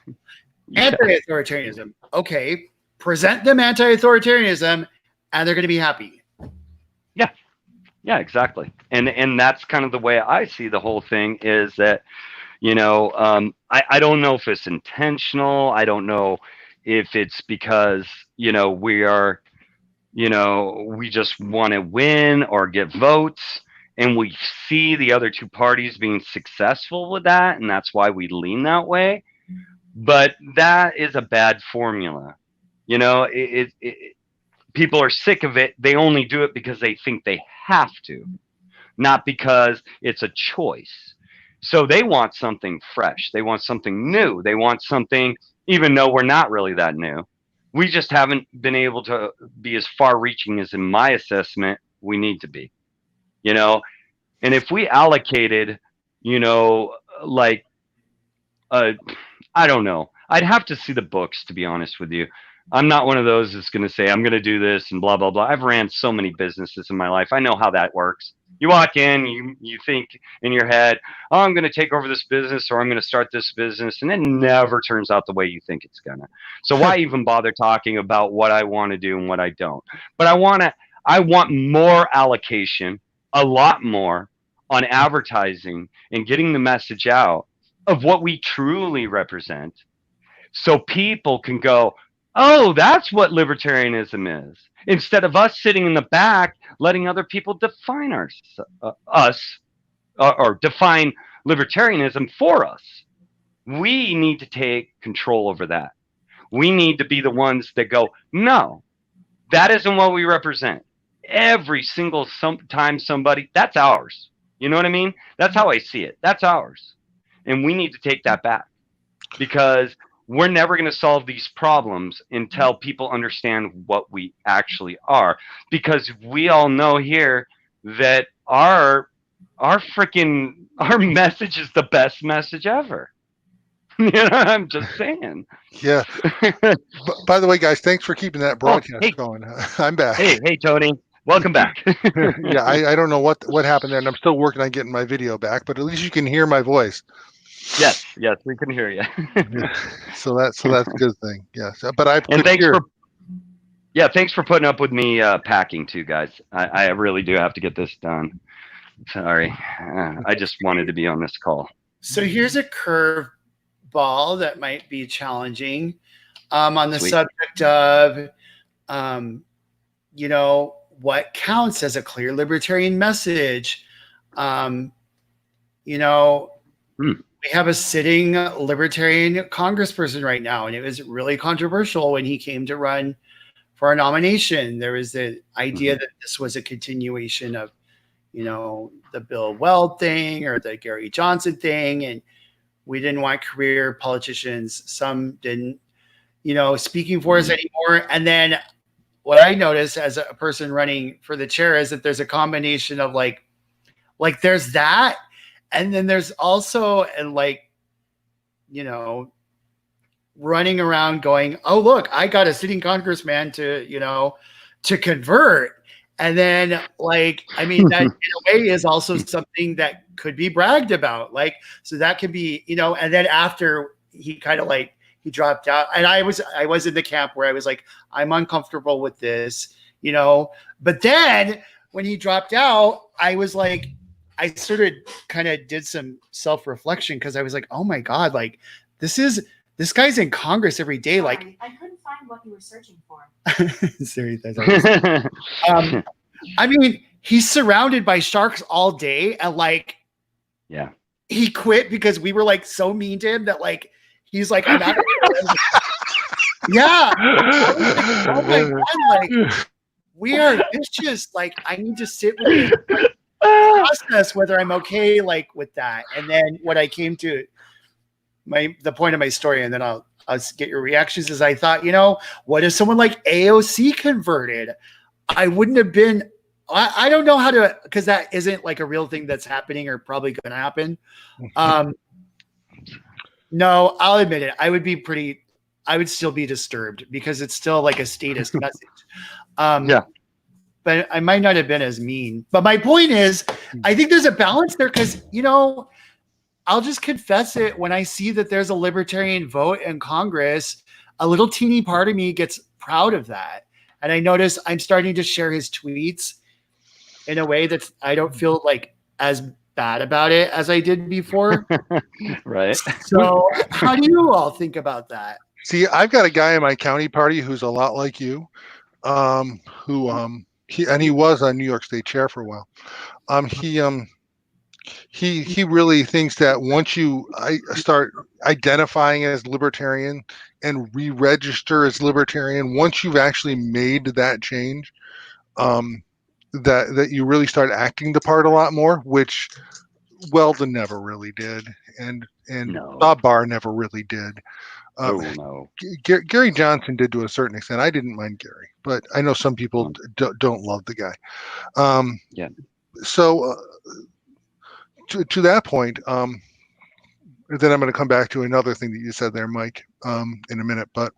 Anti-authoritarianism. Okay, present them anti-authoritarianism, and they're going to be happy. Yeah, exactly. And that's kind of the way I see the whole thing is that, I don't know if it's intentional. I don't know if it's because, we are, we just want to win or get votes, and we see the other two parties being successful with that, and that's why we lean that way. But that is a bad formula. People are sick of it. They only do it because they think they have to, not because it's a choice. So they want something fresh. They want something new. They want something, even though we're not really that new. We just haven't been able to be as far-reaching as, in my assessment, we need to be. And if we allocated, I don't know. I'd have to see the books, to be honest with you. I'm not one of those that's going to say, I'm going to do this and blah, blah, blah. I've ran so many businesses in my life. I know how that works. You walk in, you think in your head, oh, I'm going to take over this business or I'm going to start this business. And it never turns out the way you think it's going to. So why even bother talking about what I want to do and what I don't? But I want more allocation, a lot more on advertising and getting the message out of what we truly represent. So people can go, oh, that's what libertarianism is. Instead of us sitting in the back, letting other people define us or define libertarianism for us. We need to take control over that. We need to be the ones that go, no, that isn't what we represent. Every single time somebody, that's ours. You know what I mean? That's how I see it. That's ours. And we need to take that back because we're never going to solve these problems until people understand what we actually are. Because we all know here that our message is the best message ever. I'm just saying. Yeah. By the way, guys, thanks for keeping that broadcast going. I'm back. Hey, Tony. Welcome back. Yeah, I don't know what happened there, and I'm still working on getting my video back, but at least you can hear my voice. Yes, we can hear you. So that's a good thing. Yes, but thanks for putting up with me packing too, guys. I really do have to get this done. Sorry, I just wanted to be on this call. So here's a curve ball that might be challenging on the Sweet. subject of, what counts as a clear libertarian message. We have a sitting libertarian congressperson right now, and it was really controversial when he came to run for a nomination. There was the idea that this was a continuation of, the Bill Weld thing or the Gary Johnson thing, and we didn't want career politicians. Some didn't, speaking for us anymore. And then what I noticed as a person running for the chair is that there's a combination of like there's that, and then there's also running around going, oh, look, I got a sitting congressman to convert. And then that in a way is also something that could be bragged about. So that could be, and then after he kind of he dropped out, and I was in the camp where I was like, I'm uncomfortable with this, but then when he dropped out, I was like, I sort of kind of did some self-reflection, because I was like, oh my God, this guy's in Congress every day. I couldn't find what you were searching for. I mean, he's surrounded by sharks all day, and yeah, he quit because we were so mean to him that he's like, I'm out of here. Yeah. Oh my God, we are vicious. I need to sit with you, process whether I'm okay with that. And then what I came to the point of my story, and then I'll get your reactions, is I thought, what if someone like AOC converted? I wouldn't have been, I don't know how to, because that isn't a real thing that's happening or probably going to happen. No, I'll admit it. I would still be disturbed, because it's still a status message. Yeah. But I might not have been as mean. But my point is, I think there's a balance there, because, I'll just confess it. When I see that there's a libertarian vote in Congress, a little teeny part of me gets proud of that. And I notice I'm starting to share his tweets in a way that I don't feel as bad about it as I did before. Right. So how do you all think about that? See, I've got a guy in my county party who's a lot like you, he was on New York State chair for a while. He really thinks that once I start identifying as libertarian and re-register as libertarian, once you've actually made that change, that you really start acting the part a lot more, which Weldon never really did, and No. Bob Barr never really did. No. Gary Johnson did to a certain extent. I didn't mind Gary, but I know some people don't love the guy. Yeah. So to that point, then I'm going to come back to another thing that you said there, Mike, in a minute. But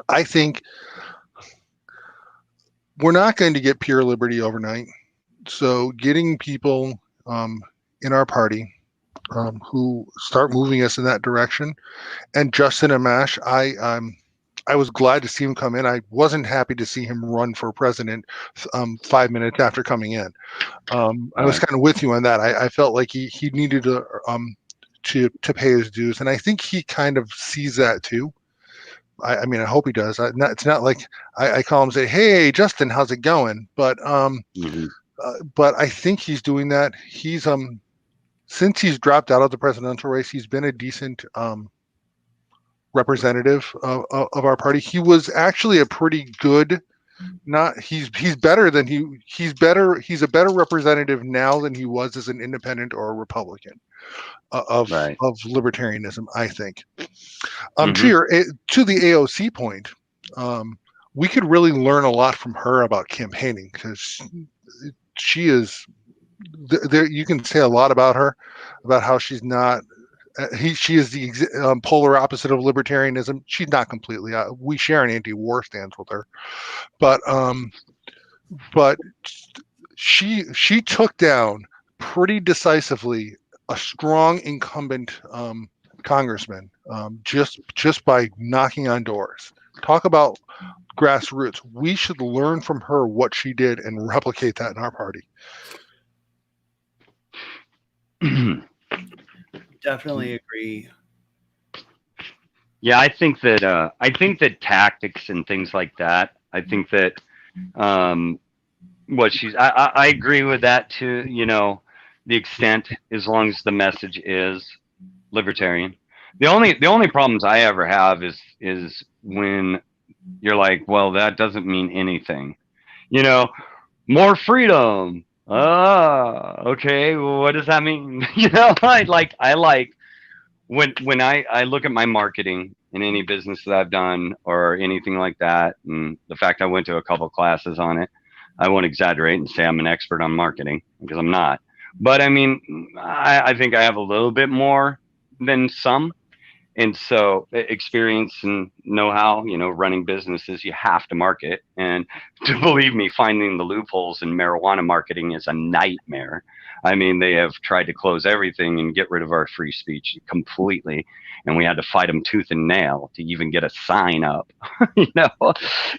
I think we're not going to get pure liberty overnight. So getting people in our party who start moving us in that direction. And Justin Amash, I was glad to see him come in. I wasn't happy to see him run for president 5 minutes after coming in. I was kind of with you on that. I felt like he needed to pay his dues, and I think he kind of sees that too. I mean, I hope he does. It's not like I call him and say, "Hey, Justin, how's it going?" But but I think he's doing that. He's since he's dropped out of the presidential race, he's been a decent representative of our party. He was actually a pretty good. He's better than he's a better representative now than he was as an independent or a Republican of libertarianism, I think. To the AOC point, we could really learn a lot from her about campaigning, because she is there. You can say a lot about her, about how she's not. She is the polar opposite of libertarianism. She's not completely. We share an anti-war stance with her, but she took down pretty decisively a strong incumbent congressman just by knocking on doors. Talk about grassroots. We should learn from her what she did and replicate that in our party. Definitely agree. Yeah, I think that tactics and things like that. I think that what she's. I agree with that to the extent, as long as the message is libertarian. The only problems I ever have is when you're like, well, that doesn't mean anything. You know, more freedom. Ah, okay. Well, what does that mean? I like when I look at my marketing in any business that I've done or anything like that, and the fact I went to a couple classes on it, I won't exaggerate and say I'm an expert on marketing because I'm not. But I mean, I think I have a little bit more than some. And so experience and know-how, running businesses, you have to market. And to believe me, finding the loopholes in marijuana marketing is a nightmare. I mean, they have tried to close everything and get rid of our free speech completely. And we had to fight them tooth and nail to even get a sign up,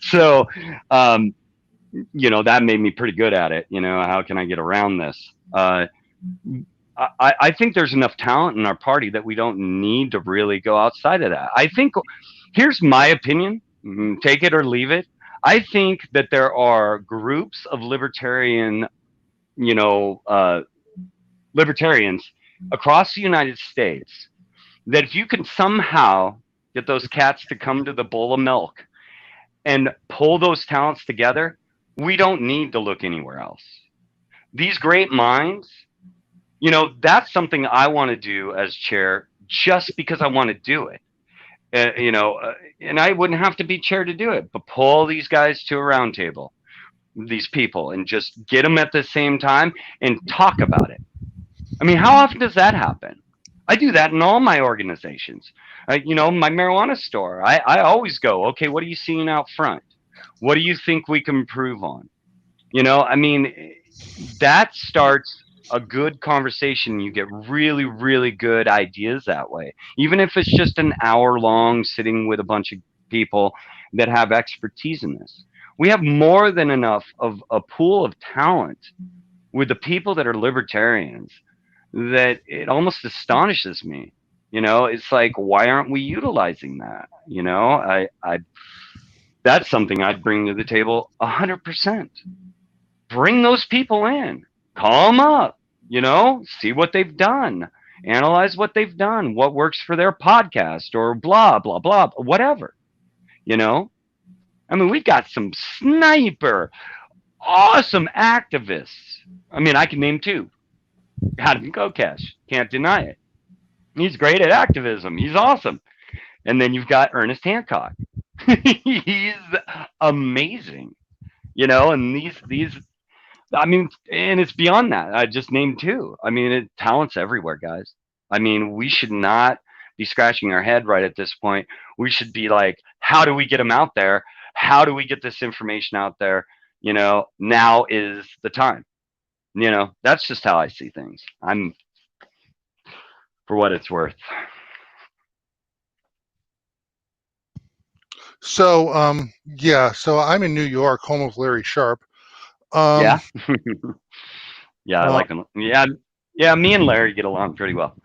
So, that made me pretty good at it. How can I get around this? I think there's enough talent in our party that we don't need to really go outside of that. I think, here's my opinion, take it or leave it. I think that there are groups of libertarians across the United States that if you can somehow get those cats to come to the bowl of milk and pull those talents together, we don't need to look anywhere else. These great minds, that's something I want to do as chair just because I want to do it. And I wouldn't have to be chair to do it, but pull these guys to a round table, these people, and just get them at the same time and talk about it. I mean, how often does that happen? I do that in all my organizations. My marijuana store, I always go, okay, what are you seeing out front? What do you think we can improve on? I mean, that starts a good conversation. You get really, really good ideas that way. Even if it's just an hour long sitting with a bunch of people that have expertise in this. We have more than enough of a pool of talent with the people that are libertarians that it almost astonishes me. It's like, why aren't we utilizing that? That's something I'd bring to the table 100%. Bring those people in. Call them up, see what they've done, analyze what they've done, what works for their podcast or blah, blah, blah, whatever, I mean, we've got some sniper, awesome activists. I mean, I can name two. Adam Kokesh, can't deny it. He's great at activism. He's awesome. And then you've got Ernest Hancock. He's amazing, and these I mean, and it's beyond that. I just named two. I mean, talent's everywhere, guys. I mean, we should not be scratching our head right at this point. We should be like, how do we get them out there? How do we get this information out there? Now is the time. That's just how I see things. I'm, for what it's worth. So, so I'm in New York, home of Larry Sharp. Yeah. Yeah, I like him. Yeah, me and Larry get along pretty well.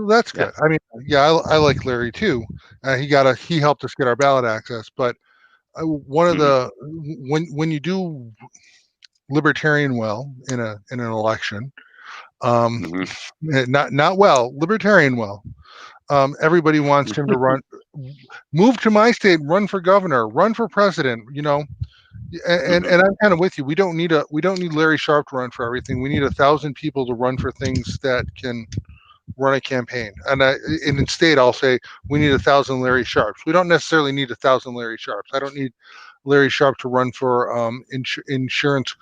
That's good. Yeah. I mean, I like Larry too. He helped us get our ballot access. But one of the when you do libertarian well in an election, not well, libertarian well. Everybody wants him to run, move to my state, run for governor, run for president. And I'm kind of with you. We don't need Larry Sharp to run for everything. We need 1,000 people to run for things that can run a campaign. And instead, I'll say we need 1,000 Larry Sharps. We don't necessarily need 1,000 Larry Sharps. I don't need Larry Sharp to run for insurance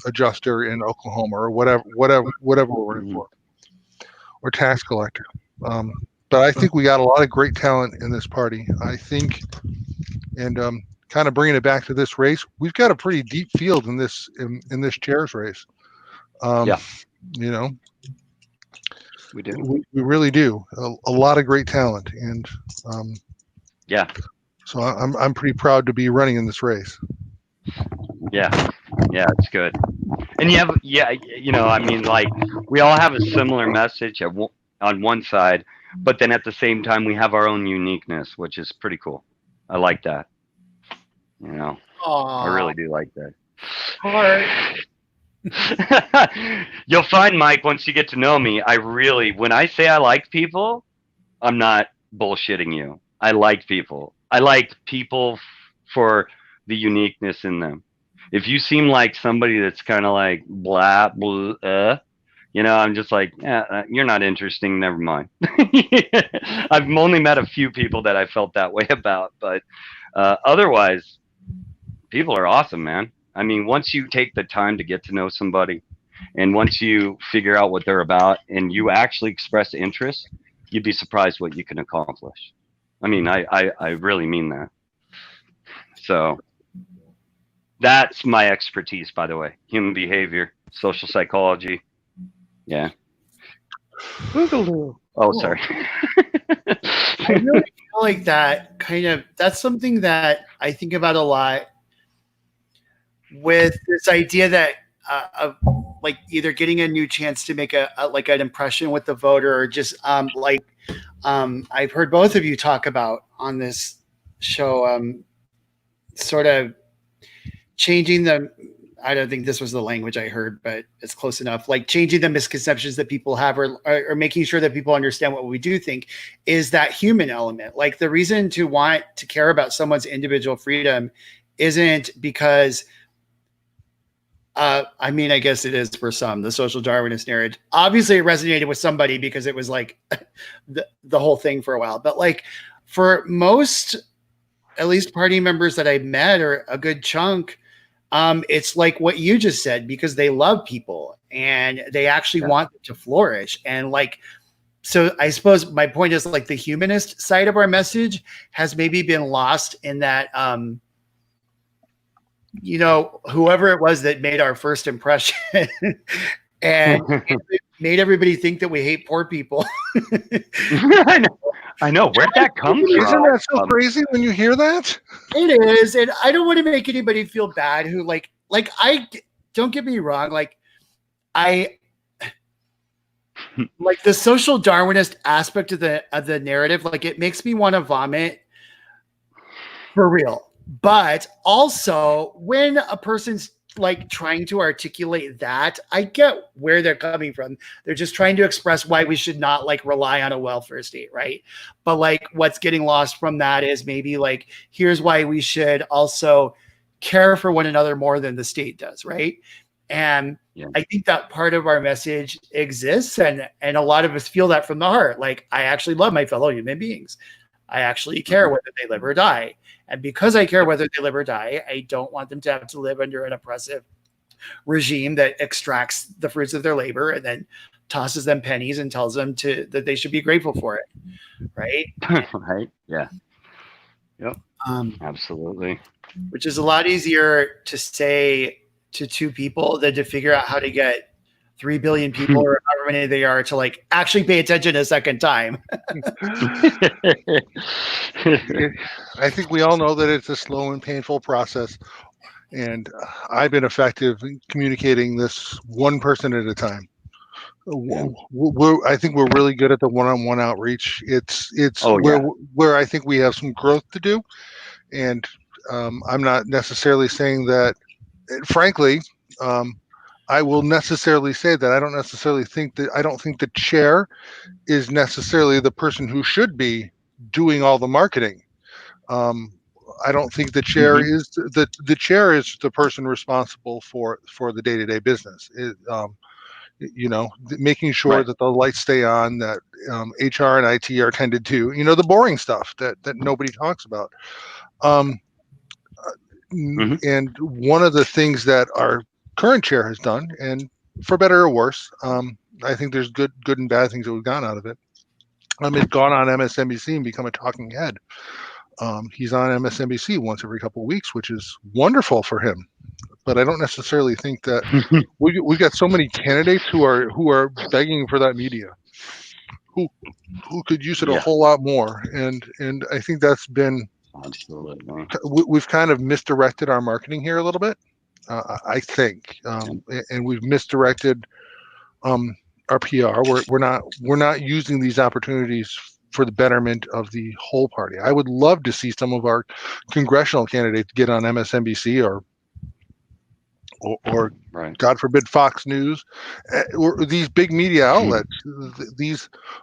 adjuster in Oklahoma or whatever we're running for, or tax collector. But I think we got a lot of great talent in this party. I think, and kind of bringing it back to this race, we've got a pretty deep field in this chair's race. Yeah, we do. We really do. A lot of great talent, and yeah. So I'm pretty proud to be running in this race. Yeah, it's good. And you have, yeah, you know, I mean, like we all have a similar message on one side, but then at the same time we have our own uniqueness, which is pretty cool. I like that. You know, I Aw, really do like that. heart. You'll find, Mike, once you get to know me, I really, when I say I like people, I'm not bullshitting you. I like people. I like people for the uniqueness in them. If you seem like somebody that's kind of like blah, blah, you know, I'm just like, yeah, you're not interesting. Never mind. I've only met a few people that I felt that way about, but otherwise, people are awesome, man. I mean, once you take the time to get to know somebody, and once you figure out what they're about, and you actually express interest, you'd be surprised what you can accomplish. I mean, I really mean that. So that's my expertise, by the way. Human behavior, social psychology. Yeah. Boogaloo. Oh, Cool. sorry. I really feel like that that's something that I think about a lot with this idea that of like either getting a new chance to make a like an impression with the voter, or just I've heard both of you talk about on this show, sort of changing the, I don't think this was the language I heard, but it's close enough. Like changing the misconceptions that people have, or making sure that people understand what we do think is that human element. Like the reason to want to care about someone's individual freedom isn't because, I mean, I guess it is for some, the social Darwinist narrative. Obviously it resonated with somebody because it was like the whole thing for a while. But like for most, at least party members that I've met, or a good chunk, it's like what you just said, because they love people and they actually want them to flourish. And like, so I suppose my point is like the humanist side of our message has maybe been lost in that, you know, whoever it was that made our first impression and made everybody think that we hate poor people. I know. Where'd that come from? Isn't that so crazy when you hear that? It is, and I don't want to make anybody feel bad who like I don't get me wrong, like I like the social Darwinist aspect of the narrative, like it makes me want to vomit for real. But also when a person's like trying to articulate that, I get where they're coming from. They're just trying to express why we should not like rely on a welfare state, right? But like what's getting lost from that is maybe like, here's why we should also care for one another more than the state does, right? And I think that part of our message exists, and a lot of us feel that from the heart. Like, I actually love my fellow human beings. I actually care whether they live or die. And because I care whether they live or die, I don't want them to have to live under an oppressive regime that extracts the fruits of their labor and then tosses them pennies and tells them that they should be grateful for it. Right? Right. Yeah. Yep. Absolutely. Which is a lot easier to say to two people than to figure out how to get 3 billion people or however many they are to like actually pay attention a second time. I think we all know that it's a slow and painful process, and I've been effective in communicating this one person at a time. I think we're really good at the one-on-one outreach. It's where I think we have some growth to do, and I'm not necessarily saying that. Frankly, I will necessarily say that I don't think the chair is necessarily the person who should be doing all the marketing. I don't think the chair is the chair is the person responsible for the day-to-day business. You know, making sure that the lights stay on, that HR and IT are tended to, you know, the boring stuff that nobody talks about. And one of the things that our current chair has done, and for better or worse, I think there's good and bad things that we've gotten out of it. It's gone on MSNBC and become a talking head. He's on MSNBC once every couple of weeks, which is wonderful for him. But I don't necessarily think that we've got so many candidates who are begging for that media, who could use it a whole lot more. And I think that's been absolutely. We've kind of misdirected our marketing here a little bit. I think, and we've misdirected our PR. We're not using these opportunities for the betterment of the whole party. I would love to see some of our congressional candidates get on MSNBC or Right. God forbid, Fox News, or these big media outlets.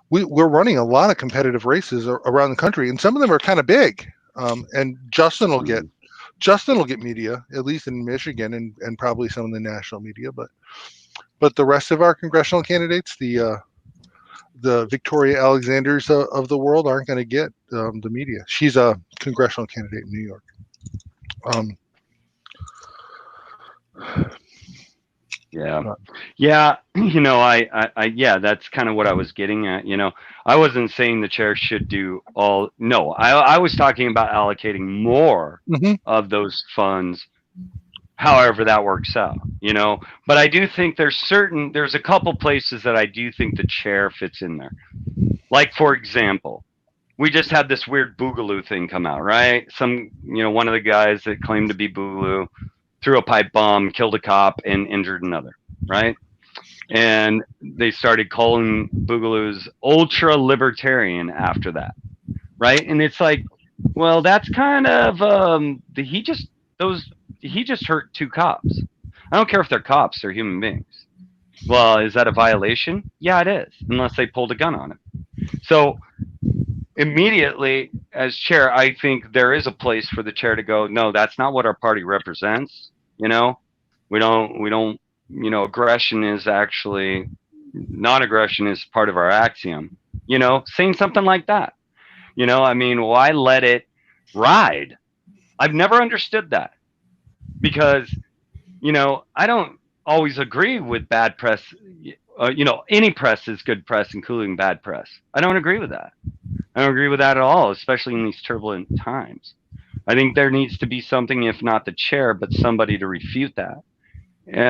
We're running a lot of competitive races around the country, and some of them are kind of big. And Justin will get media, at least in Michigan, and probably some of the national media. But the rest of our congressional candidates, the Victoria Alexanders of the world, aren't going to get the media. She's a congressional candidate in New York. Yeah. Yeah, that's kind of what I was getting at. I wasn't saying the chair should do all. No, I was talking about allocating more of those funds, however that works out, but I do think there's a couple places that I do think the chair fits in there. Like, for example, we just had this weird Boogaloo thing come out, right? One of the guys that claimed to be Boogaloo threw a pipe bomb, killed a cop, and injured another, right? And they started calling Boogaloo's ultra libertarian after that, right? And it's like, well, that's kind of he just hurt two cops. I don't care if they're cops; they're human beings. Well, is that a violation? Yeah, it is, unless they pulled a gun on him. So immediately, as chair, I think there is a place for the chair to go, no, that's not what our party represents. We don't, aggression is actually, non-aggression is part of our axiom, saying something like that. Why let it ride? I've never understood that, because, I don't always agree with bad press. Any press is good press, including bad press. I don't agree with that. I don't agree with that at all, especially in these turbulent times. I think there needs to be something, if not the chair, but somebody to refute that.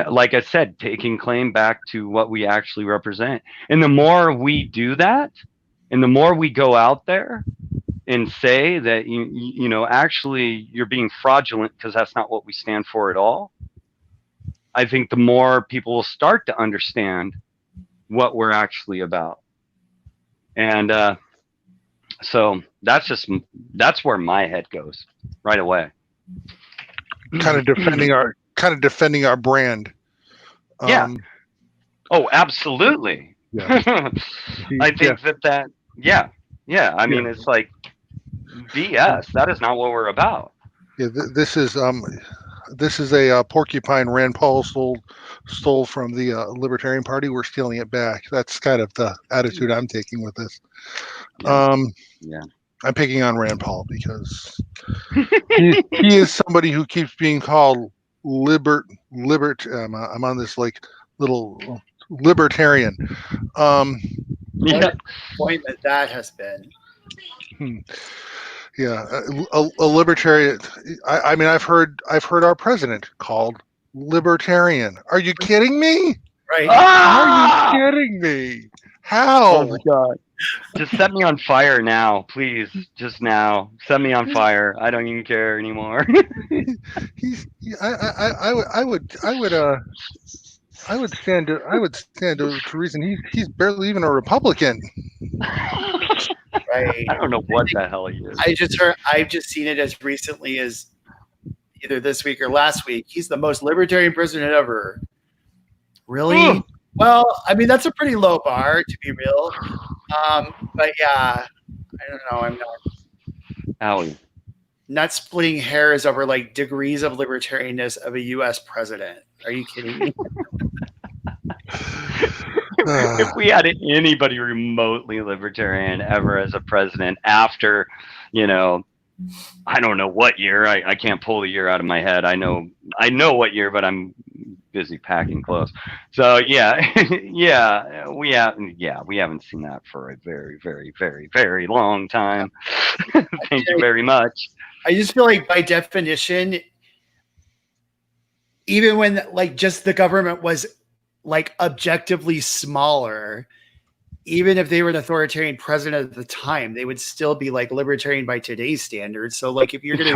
Like I said, taking claim back to what we actually represent. And the more we do that, and the more we go out there and say that, actually you're being fraudulent because that's not what we stand for at all, I think the more people will start to understand what we're actually about. And so that's where my head goes right away. Kind of defending our brand. Yeah. Oh, absolutely. Yeah. I think that. Yeah. I mean, it's like BS. That is not what we're about. Yeah. This is a porcupine Rand Paul stole from the Libertarian Party. We're stealing it back. That's kind of the attitude I'm taking with this. Yeah. I'm picking on Rand Paul because he is somebody who keeps being called I'm on this like little libertarian. Point that has been. Yeah, a libertarian. I mean, I've heard our president called libertarian. Are you kidding me? Right? Are you kidding me? How? Oh my God! Just set me on fire now, please. Just now, set me on fire. I don't even care anymore. I would stand to reason. He's barely even a Republican. Right. I don't know what the hell he is. I've just seen it as recently as either this week or last week. He's the most libertarian president ever. Really? Well, I mean, that's a pretty low bar, to be real. But yeah, I don't know. I'm not splitting hairs over like degrees of libertarianness of a U.S. president. Are you kidding me? If we had anybody remotely libertarian ever as a president after, I don't know what year. I can't pull the year out of my head. I know what year, but I'm busy packing clothes. So we haven't seen that for a very, very, very, very long time. Thank you very much. I just feel like by definition, even when like just the government was like objectively smaller, even if they were an authoritarian president at the time, they would still be like libertarian by today's standards. So like if you're gonna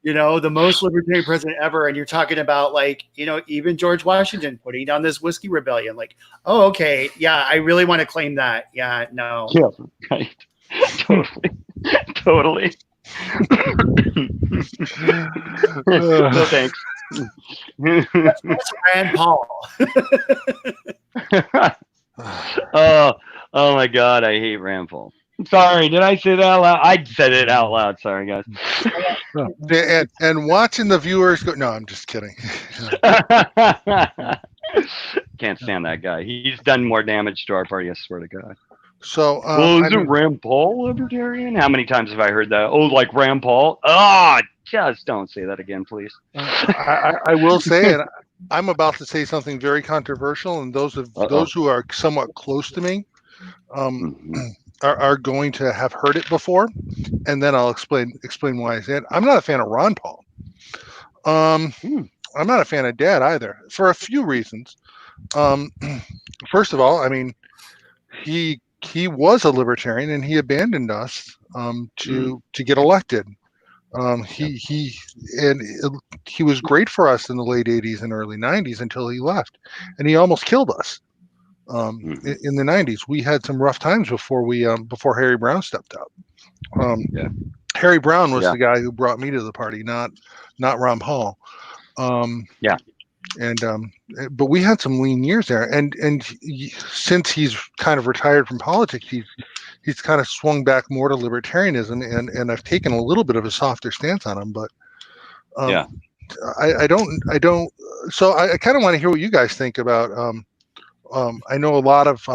you know, the most libertarian president ever, and you're talking about like, you know, even George Washington putting down this whiskey rebellion. Like, oh, okay, yeah, I really want to claim that. Yeah, no. Yeah, right. Totally. Totally. No thanks. That's Rand Paul. Oh my God, I hate Rand Paul. Sorry, did I say that out loud? I said it out loud. Sorry, guys. And watching the viewers go. No, I'm just kidding. Can't stand that guy. He's done more damage to our party, I swear to God. So, Isn't Rand Paul libertarian? How many times have I heard that? Oh, like Rand Paul? Ah, just don't say that again, please. I will say, and I'm about to say something very controversial, and those who are somewhat close to me are going to have heard it before, and then I'll explain why I say it. I'm not a fan of Ron Paul. I'm not a fan of Dad either, for a few reasons. First of all, I mean, he was a libertarian and he abandoned us to get elected. He was great for us in the late 80s and early 90s until he left, and he almost killed us in the 90s. We had some rough times before Harry Brown stepped up. Harry Brown was the guy who brought me to the party, not Ron Paul. But we had some lean years there, and since he's kind of retired from politics, he's kind of swung back more to libertarianism, and I've taken a little bit of a softer stance on him. But I don't. So I kind of want to hear what you guys think about. I know a lot of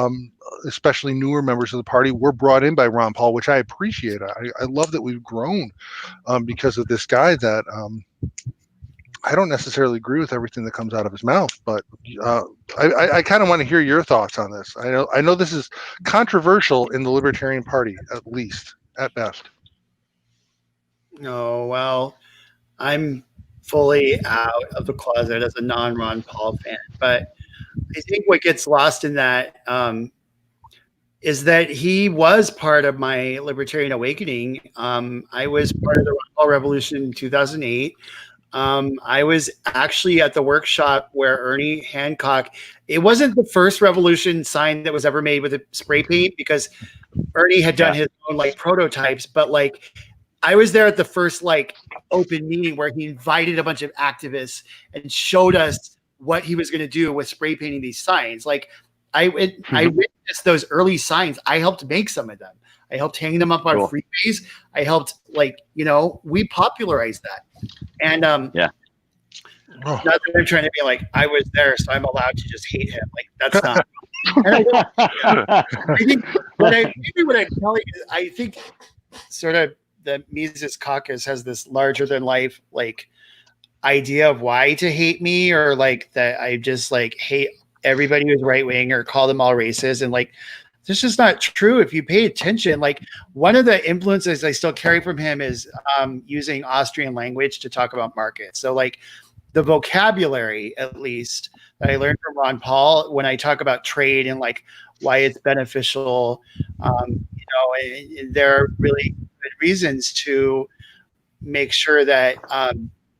especially newer members of the party were brought in by Ron Paul, which I appreciate. I love that we've grown because of this guy that. I don't necessarily agree with everything that comes out of his mouth, but I kind of want to hear your thoughts on this. I know this is controversial in the Libertarian Party, at best. No, well, I'm fully out of the closet as a non-Ron Paul fan, but I think what gets lost in that is that he was part of my libertarian awakening. I was part of the Ron Paul Revolution in 2008. I was actually at the workshop where Ernie Hancock, it wasn't the first revolution sign that was ever made with a spray paint, because Ernie had done his own like prototypes, but like I was there at the first like open meeting where he invited a bunch of activists and showed us what he was going to do with spray painting these signs. Like I witnessed those early signs. I helped make some of them. I helped hang them up on freeways. I helped, like, you know, we popularized that. And not that I'm trying to be like, I was there, so I'm allowed to just hate him. Like, that's not. I think what I'm telling you, I think sort of the Mises Caucus has this larger than life like idea of why to hate me, or like that I just like hate everybody who's right wing or call them all racist, and like this is not true. If you pay attention, like one of the influences I still carry from him is using Austrian language to talk about markets. So like the vocabulary, at least, that I learned from Ron Paul when I talk about trade and like why it's beneficial, there are really good reasons to make sure that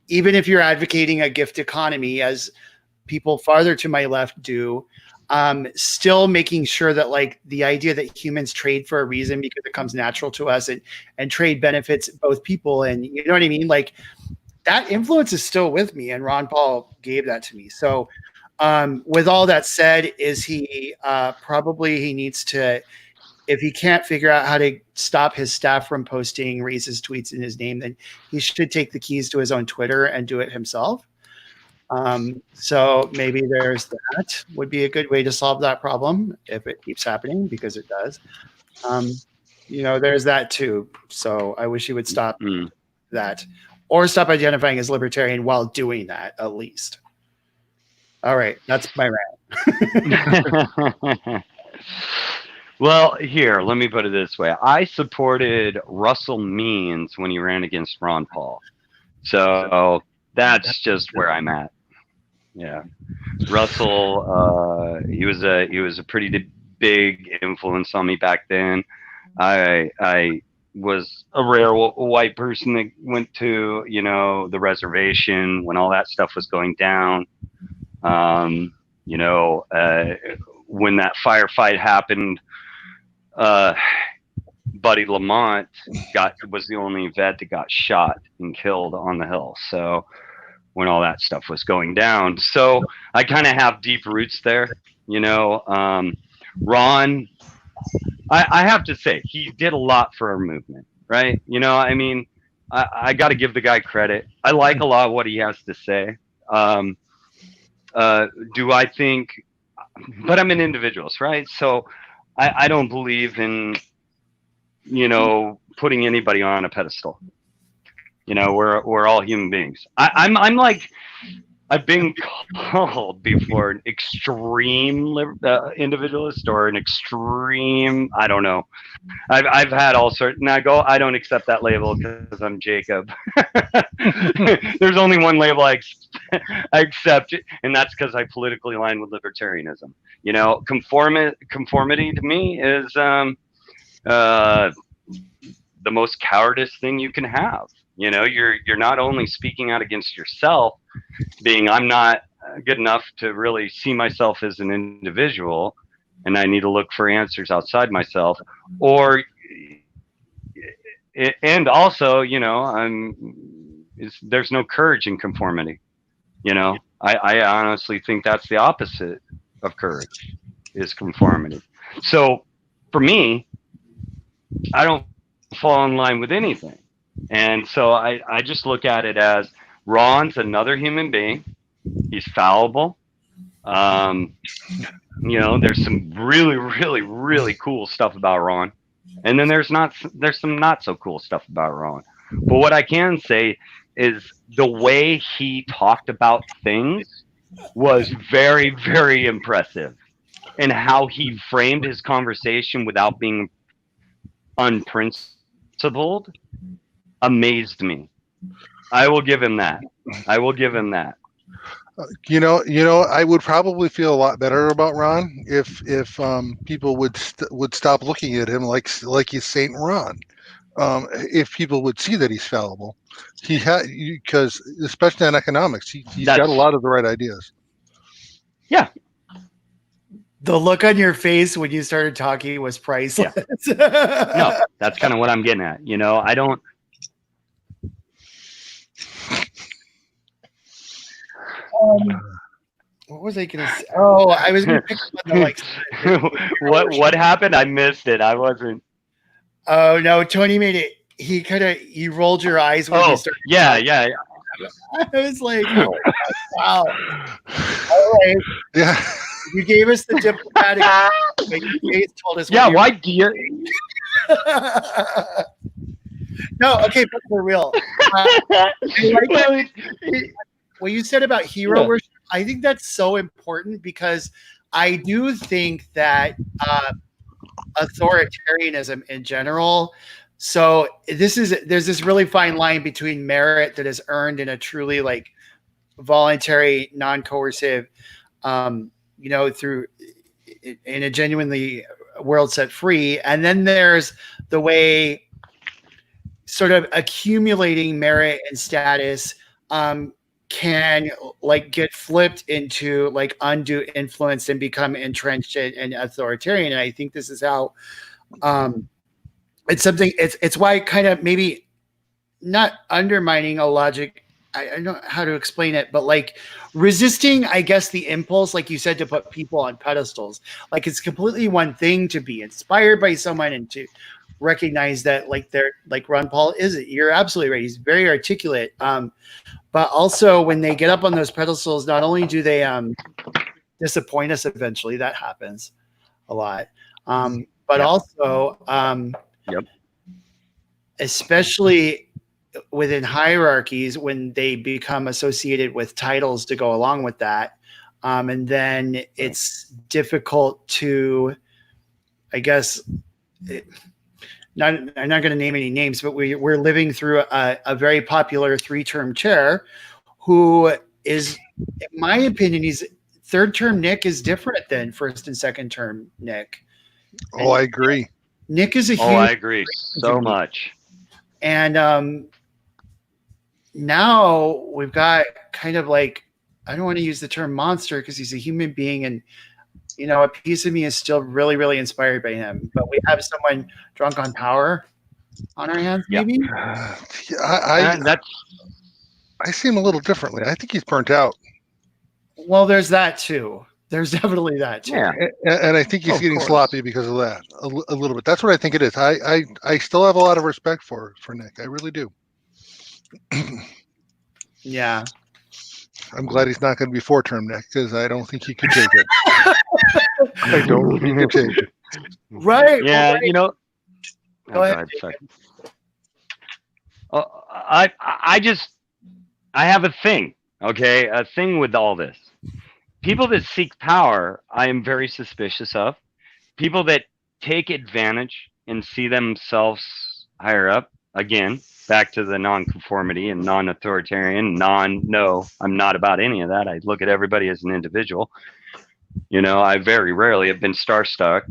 even if you're advocating a gift economy, as people farther to my left do, still making sure that like the idea that humans trade for a reason because it comes natural to us, and trade benefits both people, and you know what I mean? Like that influence is still with me, and Ron Paul gave that to me. So with all that said, is he probably he needs to, if he can't figure out how to stop his staff from posting racist tweets in his name, then he should take the keys to his own Twitter and do it himself. So maybe there's that would be a good way to solve that problem if it keeps happening, because it does. There's that too. So I wish he would stop that, or stop identifying as libertarian while doing that, at least. All right. That's my rant. Well, here, let me put it this way. I supported Russell Means when he ran against Ron Paul. So that's just where I'm at. Yeah. Russell, he was a pretty big influence on me back then. I was a rare white person that went to, the reservation when all that stuff was going down. When that firefight happened, Buddy Lamont was the only vet that got shot and killed on the hill. So when all that stuff was going down, so I kind of have deep roots there. Ron, I have to say, he did a lot for our movement, right? I got to give the guy credit. I like a lot of what he has to say. Do I think, but I'm an individualist, right? So I don't believe in, putting anybody on a pedestal. We're all human beings. I'm like, I've been called before an extreme individualist or an extreme, I don't know. I've had all sorts, and I don't accept that label because I'm Jacob. There's only one label I accept, and that's because I politically align with libertarianism. Conformity to me is the most cowardice thing you can have. You're not only speaking out against yourself, being I'm not good enough to really see myself as an individual, and I need to look for answers outside myself, and also, there's no courage in conformity. I honestly think that's the opposite of courage, is conformity. So for me, I don't fall in line with anything. And so I just look at it as Ron's another human being. He's fallible. There's some really, really, really cool stuff about Ron. And then there's some not so cool stuff about Ron. But what I can say is the way he talked about things was very, very impressive. And how he framed his conversation without being unprincipled amazed me. I will give him that. I would probably feel a lot better about Ron if people would stop looking at him like he's Saint Ron. If people would see that he's fallible, because especially on economics, he's got a lot of the right ideas. Yeah. The look on your face when you started talking was priceless. Yeah. No, that's kind of what I'm getting at. I don't. What was I going to say? Oh, I was going to pick up on the What happened? I missed it. I wasn't. Oh no, Tony made it. You rolled your eyes when you started. Yeah. I was like, oh, wow. All right. Yeah. You gave us the diplomatic. You told us. Yeah. Why, dear? No. Okay, but for real. What you said about hero worship, I think that's so important because I do think that authoritarianism in general. So there's this really fine line between merit that is earned in a truly like voluntary, non-coercive, through in a genuinely world set free, and then there's the way sort of accumulating merit and status can like get flipped into like undue influence and become entrenched and authoritarian. And I think this is how it's why kind of maybe not undermining a logic. I don't know how to explain it, but like resisting, I guess, the impulse, like you said, to put people on pedestals. Like it's completely one thing to be inspired by someone and to recognize that like they're like Ron Paul you're absolutely right. He's very articulate. But also when they get up on those pedestals, not only do they disappoint us eventually, that happens a lot. But also, especially within hierarchies, when they become associated with titles to go along with that, and then it's difficult to, I guess, I'm not going to name any names, but we're living through a very popular 3-term chair who is, in my opinion, he's third term Nick is different than first and second term Nick. Oh, I agree. Nick is a huge. Oh, I agree so much. And now we've got kind of like, I don't want to use the term monster because he's a human being, and a piece of me is still really, really inspired by him. But we have someone drunk on power on our hands, maybe. I see him a little differently. I think he's burnt out. Well, there's that too. There's definitely that too. Yeah. And I think he's getting sloppy because of that a little bit. That's what I think it is. I still have a lot of respect for Nick. I really do. Yeah. I'm glad he's not going to be 4-term Nick, because I don't think he could take it. I don't think he could take it. Right. Yeah, right. Go ahead. Sorry. I have a thing, okay? A thing with all this. People that seek power, I am very suspicious of. People that take advantage and see themselves higher up, again, back to the non-conformity and non-authoritarian, no, I'm not about any of that. I look at everybody as an individual. I very rarely have been starstruck.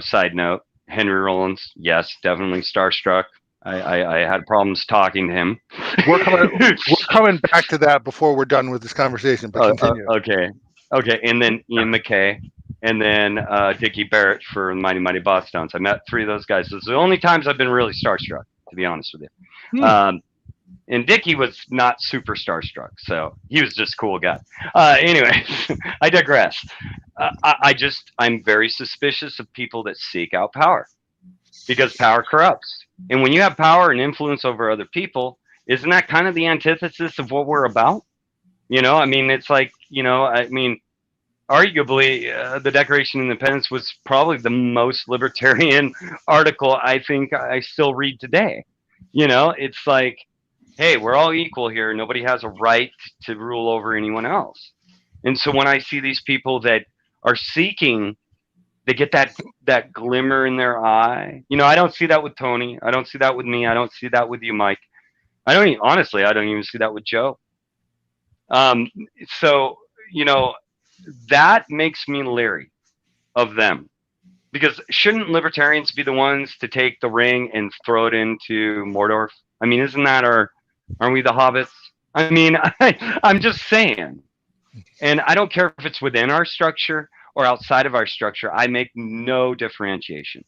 Side note, Henry Rollins, yes, definitely starstruck. I had problems talking to him. We're coming back to that before we're done with this conversation, but continue. Okay, and then Ian McKay, and then Dickie Barrett for Mighty Mighty Boss Stones. I met 3 of those guys. Those are the only times I've been really starstruck, to be honest with you. And Dickie was not super starstruck, so he was just a cool guy. Anyway, I digress. I'm very suspicious of people that seek out power, because power corrupts. And when you have power and influence over other people, isn't that kind of the antithesis of what we're about? It's like, arguably, the Declaration of Independence was probably the most libertarian article I think I still read today. It's like, hey, we're all equal here. Nobody has a right to rule over anyone else. And so when I see these people that are seeking, they get that glimmer in their eye. I don't see that with Tony. I don't see that with me. I don't see that with you, Mike. Honestly, I don't even see that with Joe. So, that makes me leery of them, because shouldn't libertarians be the ones to take the ring and throw it into Mordor? Isn't that aren't we the hobbits? I'm just saying. And I don't care if it's within our structure or outside of our structure. I make no differentiation.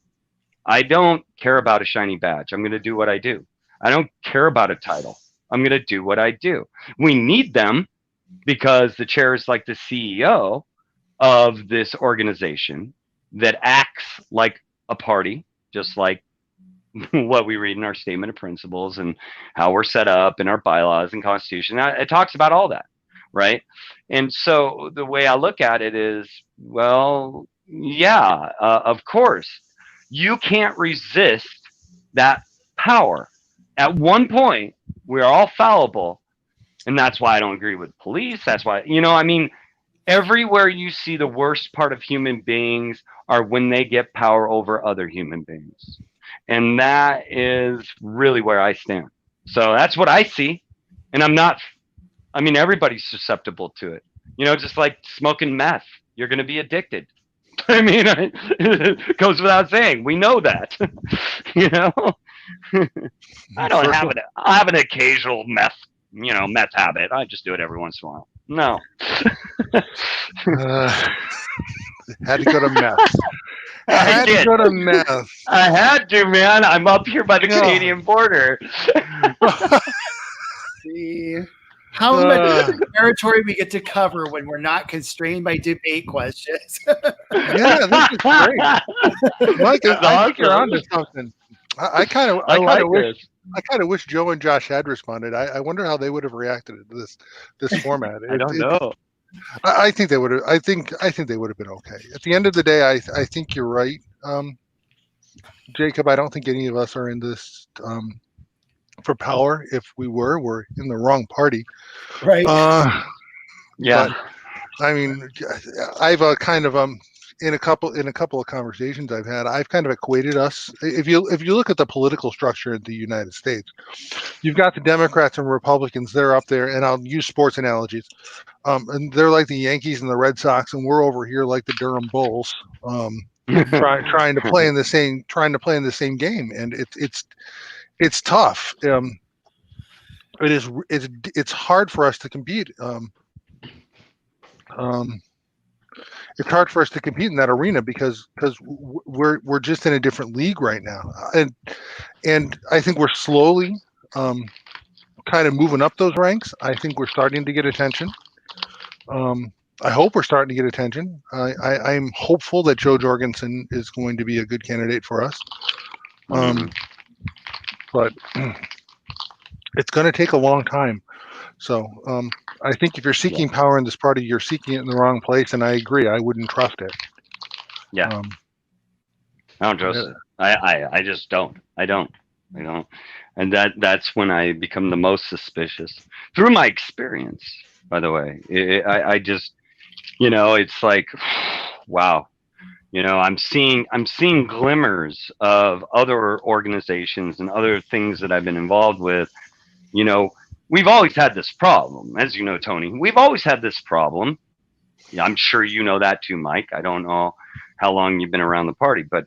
I don't care about a shiny badge. I'm going to do what I do. I don't care about a title. I'm going to do what I do. We need them because the chair is like the CEO of this organization that acts like a party, just like what we read in our statement of principles and how we're set up in our bylaws and constitution. It talks about all that, right? And so the way I look at it is, well, yeah, of course, you can't resist that power. At one point, we're all fallible, and that's why I don't agree with police. That's why, everywhere you see the worst part of human beings are when they get power over other human beings. And that is really where I stand. So that's what I see. And everybody's susceptible to it. Just like smoking meth, you're going to be addicted. It goes without saying. We know that. I have an occasional meth habit. I just do it every once in a while. No. Had to go to meth. I had to go to meth. I had to, man. I'm up here by the Canadian border. See how much territory we get to cover when we're not constrained by debate questions. Yeah, this is great. Mike, I think you're onto something. I kind of wish Joe and Josh had responded. I wonder how they would have reacted to this format. I don't know. I think they would have. I think they would have been okay. At the end of the day, I think you're right, Jacob. I don't think any of us are in this for power. If we're in the wrong party, right? Yeah. But, I've kind of in a couple of conversations I've had, I've kind of equated us. If you look at the political structure in the United States, you've got the Democrats and Republicans. They're up there, and I'll use sports analogies. And they're like the Yankees and the Red Sox, and we're over here like the Durham Bulls. trying to play in the same game, and it's tough. It's hard for us to compete. It's hard for us to compete in that arena because we're just in a different league right now, and I think we're slowly kind of moving up those ranks. I think we're starting to get attention. I hope we're starting to get attention. I'm hopeful that Joe Jorgensen is going to be a good candidate for us. But it's going to take a long time. So I think if you're seeking power in this party, you're seeking it in the wrong place. And I agree. I wouldn't trust it. Yeah. I don't trust it. I just don't. I don't. And that's when I become the most suspicious. Through my experience, by the way, I just, it's like, wow. I'm seeing glimmers of other organizations and other things that I've been involved with. We've always had this problem, as you know, Tony. We've always had this problem. Yeah, I'm sure you know that too, Mike. I don't know how long you've been around the party, but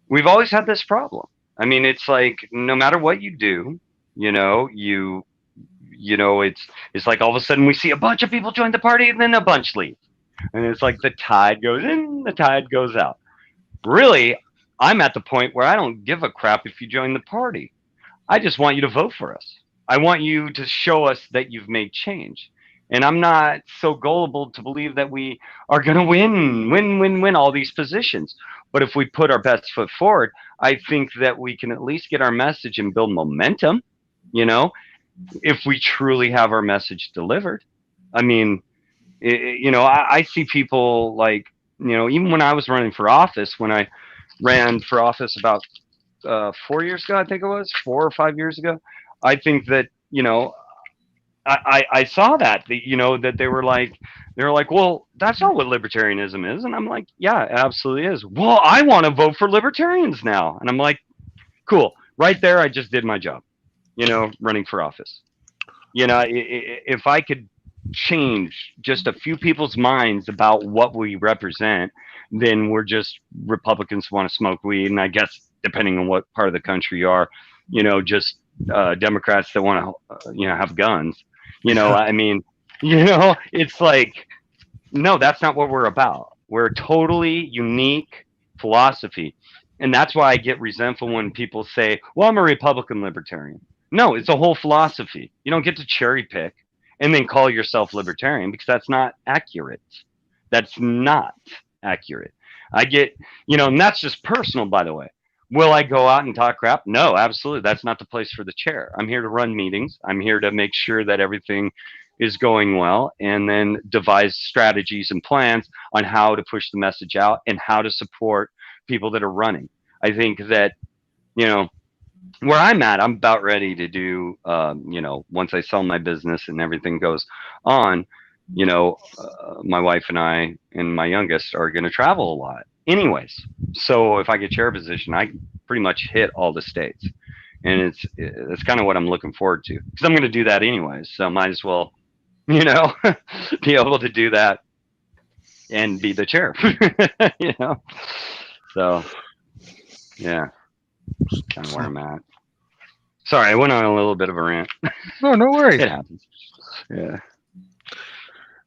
we've always had this problem. I mean, it's like no matter what you do, it's like all of a sudden we see a bunch of people join the party and then a bunch leave. And it's like the tide goes in, the tide goes out. Really, I'm at the point where I don't give a crap if you join the party. I just want you to vote for us. I want you to show us that you've made change. And I'm not so gullible to believe that we are going to win all these positions. But if we put our best foot forward, I think that we can at least get our message and build momentum, if we truly have our message delivered. I mean, I see people like, even when I was running for office, when I ran for office about 4 years ago, I think it was 4 or 5 years ago, I think that, I saw that they were like, well, that's not what libertarianism is. And I'm like, yeah, it absolutely is. Well, I want to vote for libertarians now. And I'm like, cool. Right there, I just did my job, running for office. If I could change just a few people's minds about what we represent, then we're just Republicans who want to smoke weed. And I guess depending on what part of the country you are, just Democrats that want to, have guns. I mean, it's like, no, that's not what we're about. We're a totally unique philosophy. And that's why I get resentful when people say, well, I'm a Republican libertarian. No, it's a whole philosophy. You don't get to cherry pick and then call yourself libertarian, because that's not accurate. That's not accurate. I get, and that's just personal, by the way. Will I go out and talk crap? No, absolutely. That's not the place for the chair. I'm here to run meetings. I'm here to make sure that everything is going well, and then devise strategies and plans on how to push the message out and how to support people that are running. I think that, where I'm at, I'm about ready to do, once I sell my business and everything goes on, my wife and I and my youngest are going to travel a lot anyways. So if I get chair position, I pretty much hit all the states, and it's kind of what I'm looking forward to, because I'm going to do that anyways. So might as well, be able to do that and be the chair, So yeah, kind of where I'm at. Sorry, I went on a little bit of a rant. No worries. It happens. Yeah.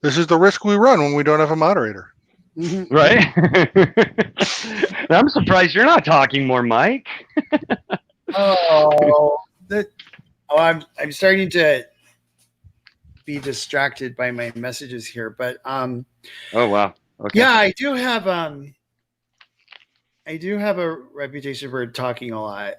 This is the risk we run when we don't have a moderator. Right? I'm surprised you're not talking more, Mike. I'm starting to be distracted by my messages here, but oh wow. Okay. Yeah, I do have a reputation for talking a lot.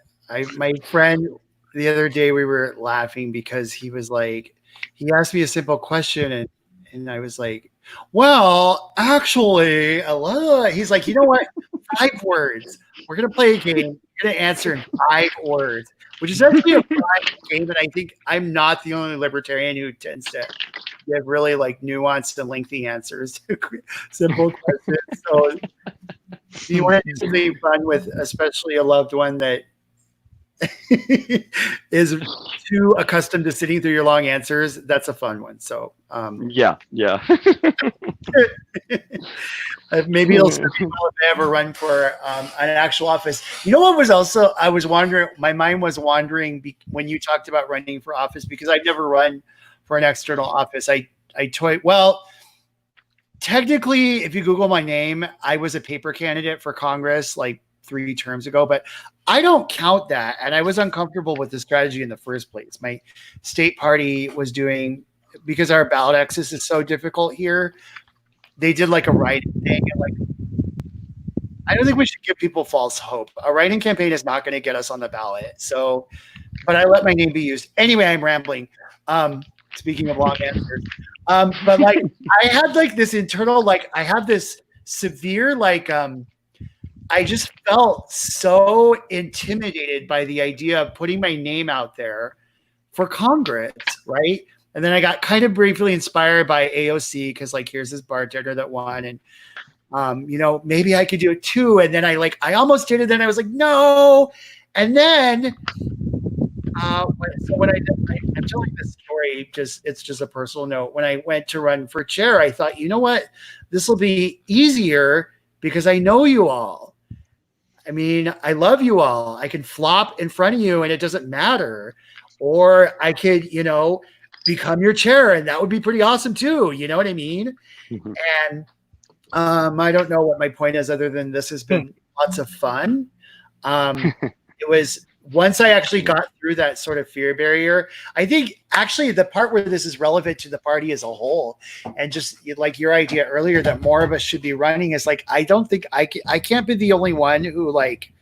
My friend, the other day, we were laughing because he was like, he asked me a simple question, and I was like, well, actually, he's like, you know what? 5 words. We're going to play a game. You're going to answer in 5 words, which is actually a fun game. And I think I'm not the only libertarian who tends to give really like nuanced and lengthy answers to simple questions. So if you want to do something fun with especially a loved one that is too accustomed to sitting through your long answers. That's a fun one. So yeah. maybe it'll serve me well if I ever run for an actual office. You know what was also, I was wondering, my mind was wandering when you talked about running for office, because I've never run for an external office. Well, technically, if you Google my name, I was a paper candidate for Congress like 3 terms ago, but I don't count that. And I was uncomfortable with the strategy in the first place. My state party was doing, because our ballot access is so difficult here, they did like a writing thing. And like, I don't think we should give people false hope. A writing campaign is not going to get us on the ballot. So, but I let my name be used. Anyway, I'm rambling. Speaking of long answers. But like, I had like this internal, like I have this severe, like, I just felt so intimidated by the idea of putting my name out there for Congress, right? And then I got kind of briefly inspired by AOC, because like, here's this bartender that won, and maybe I could do it too. And then I almost did it. Then I was like, no. And then when I did, I'm telling this story, it's just a personal note. When I went to run for chair, I thought, you know what, this will be easier because I know you all. I mean, I love you all. I can flop in front of you and it doesn't matter. Or I could, become your chair, and that would be pretty awesome too. You know what I mean? Mm-hmm. And I don't know what my point is, other than this has been lots of fun. It was, once I actually got through that sort of fear barrier, I think actually the part where this is relevant to the party as a whole, and just like your idea earlier that more of us should be running, is like, I don't think I can't be the only one who like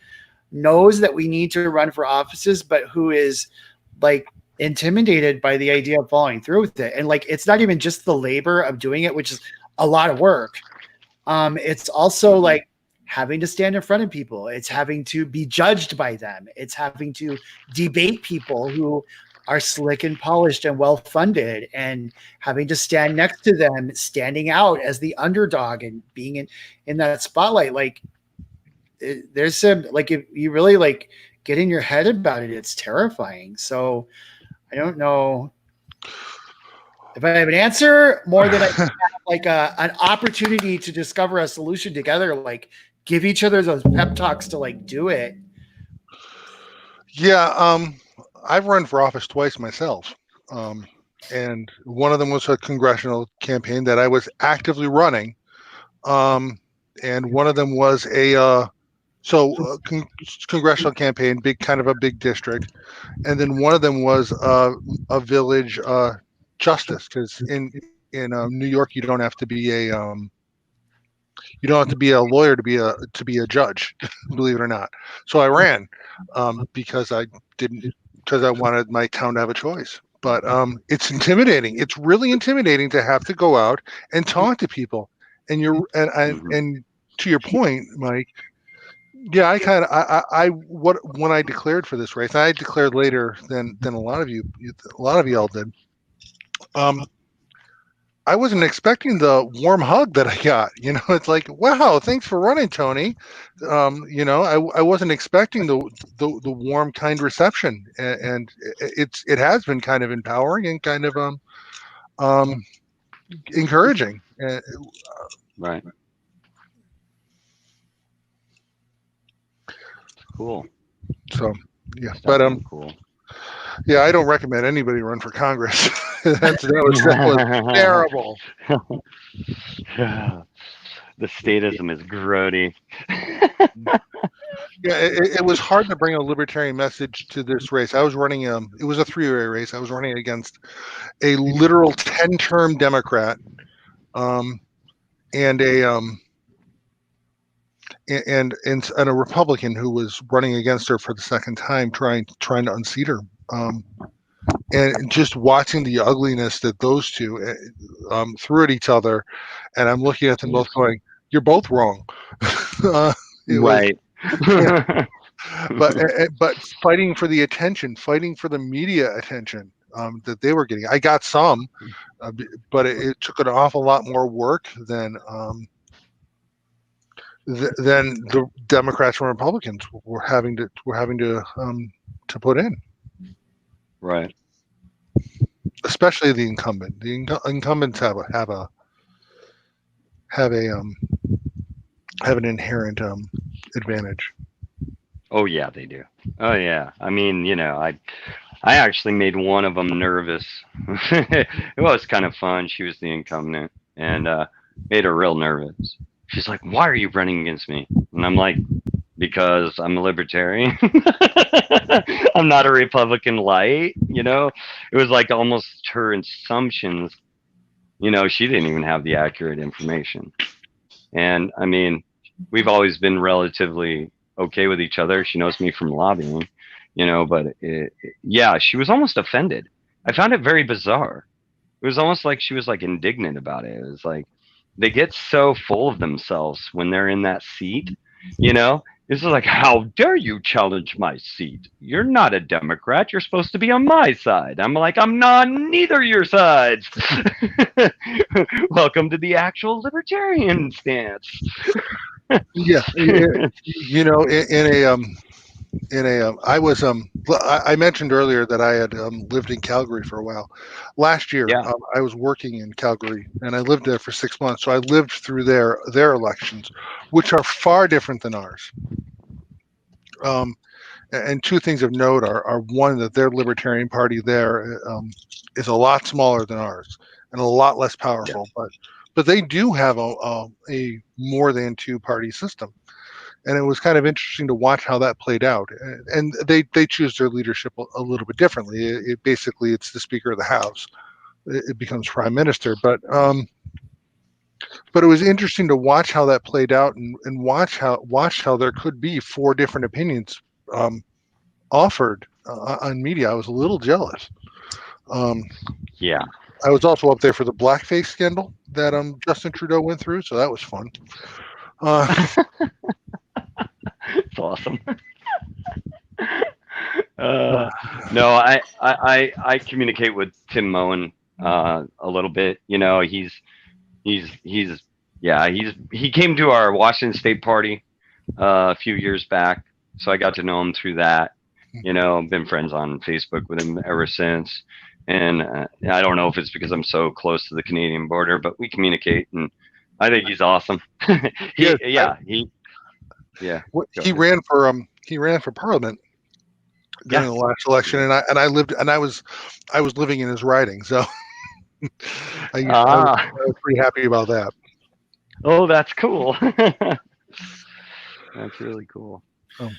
knows that we need to run for offices, but who is like intimidated by the idea of following through with it. And like, it's not even just the labor of doing it, which is a lot of work. It's also like having to stand in front of people. It's having to be judged by them. It's having to debate people who are slick and polished and well-funded, and having to stand next to them, standing out as the underdog and being in that spotlight. Like there's some, like, if you really like get in your head about it, it's terrifying. So I don't know if I have an answer more than I have like an opportunity to discover a solution together, like give each other those pep talks to like do it. Yeah. I've run for office twice myself. And one of them was a congressional campaign that I was actively running. And one of them was a congressional campaign, kind of a big district. And then one of them was a village justice, because in New York you don't have to be a lawyer to be a judge, believe it or not. So I ran because I wanted my town to have a choice. But it's intimidating. It's really intimidating to have to go out and talk to people. And and to your point, Mike. Yeah, when I declared for this race, I declared later than a lot of y'all did. I wasn't expecting the warm hug that I got. It's like, wow, thanks for running, Tony. I wasn't expecting the warm, kind reception, and it has been kind of empowering and kind of encouraging. Right. Cool. So yeah, but cool. Yeah, I don't recommend anybody run for Congress. that was terrible. The statism is grody. Yeah, it was hard to bring a libertarian message to this race. I was running it was a 3-way race. I was running against a literal 10-term Democrat, and a Republican who was running against her for the second time, trying to unseat her. And just watching the ugliness that those two threw at each other, and I'm looking at them both going, "You're both wrong." Right. But fighting for the attention, fighting for the media attention that they were getting. I got some, but it took an awful lot more work than the Democrats and Republicans were having to to put in, Right. especially the incumbent. The incumbents have an inherent advantage. Oh yeah, they do. Oh yeah. I mean, I actually made one of them nervous. It was kind of fun. She was the incumbent, and made her real nervous. She's like, "Why are you running against me?" And I'm like, "Because I'm a libertarian. I'm not a Republican light." It was like almost her assumptions. She didn't even have the accurate information. And I mean, we've always been relatively okay with each other. She knows me from lobbying, but yeah, she was almost offended. I found it very bizarre. It was almost like she was like indignant about it. It was like they get so full of themselves when they're in that seat, you know? This is like, how dare you challenge my seat? You're not a Democrat. You're supposed to be on my side. I'm like, I'm not on neither of your sides. Welcome to the actual libertarian stance. Yeah, I mentioned earlier that I had lived in Calgary for a while. Last year, Yeah. I was working in Calgary, and I lived there for 6 months. So I lived through their elections, which are far different than ours. And two things of note are one, that their Libertarian Party there is a lot smaller than ours and a lot less powerful, but they do have a more than two-party system. And it was kind of interesting to watch how that played out. And they choose their leadership a little bit differently. Basically, it's the Speaker of the House. It becomes Prime Minister. But it was interesting to watch how that played out, and watch how there could be four different opinions offered on media. I was a little jealous. Yeah. I was also up there for the blackface scandal that Justin Trudeau went through, so that was fun. It's awesome. No, I communicate with Tim Moen a little bit. He came to our Washington State party a few years back, so I got to know him through that. Been friends on Facebook with him ever since, and I don't know if it's because I'm so close to the Canadian border, but we communicate, and I think he's awesome. He ran for Parliament during the last election, and I was living in his riding, so I was pretty happy about that. Oh, that's cool. That's really cool. Oh.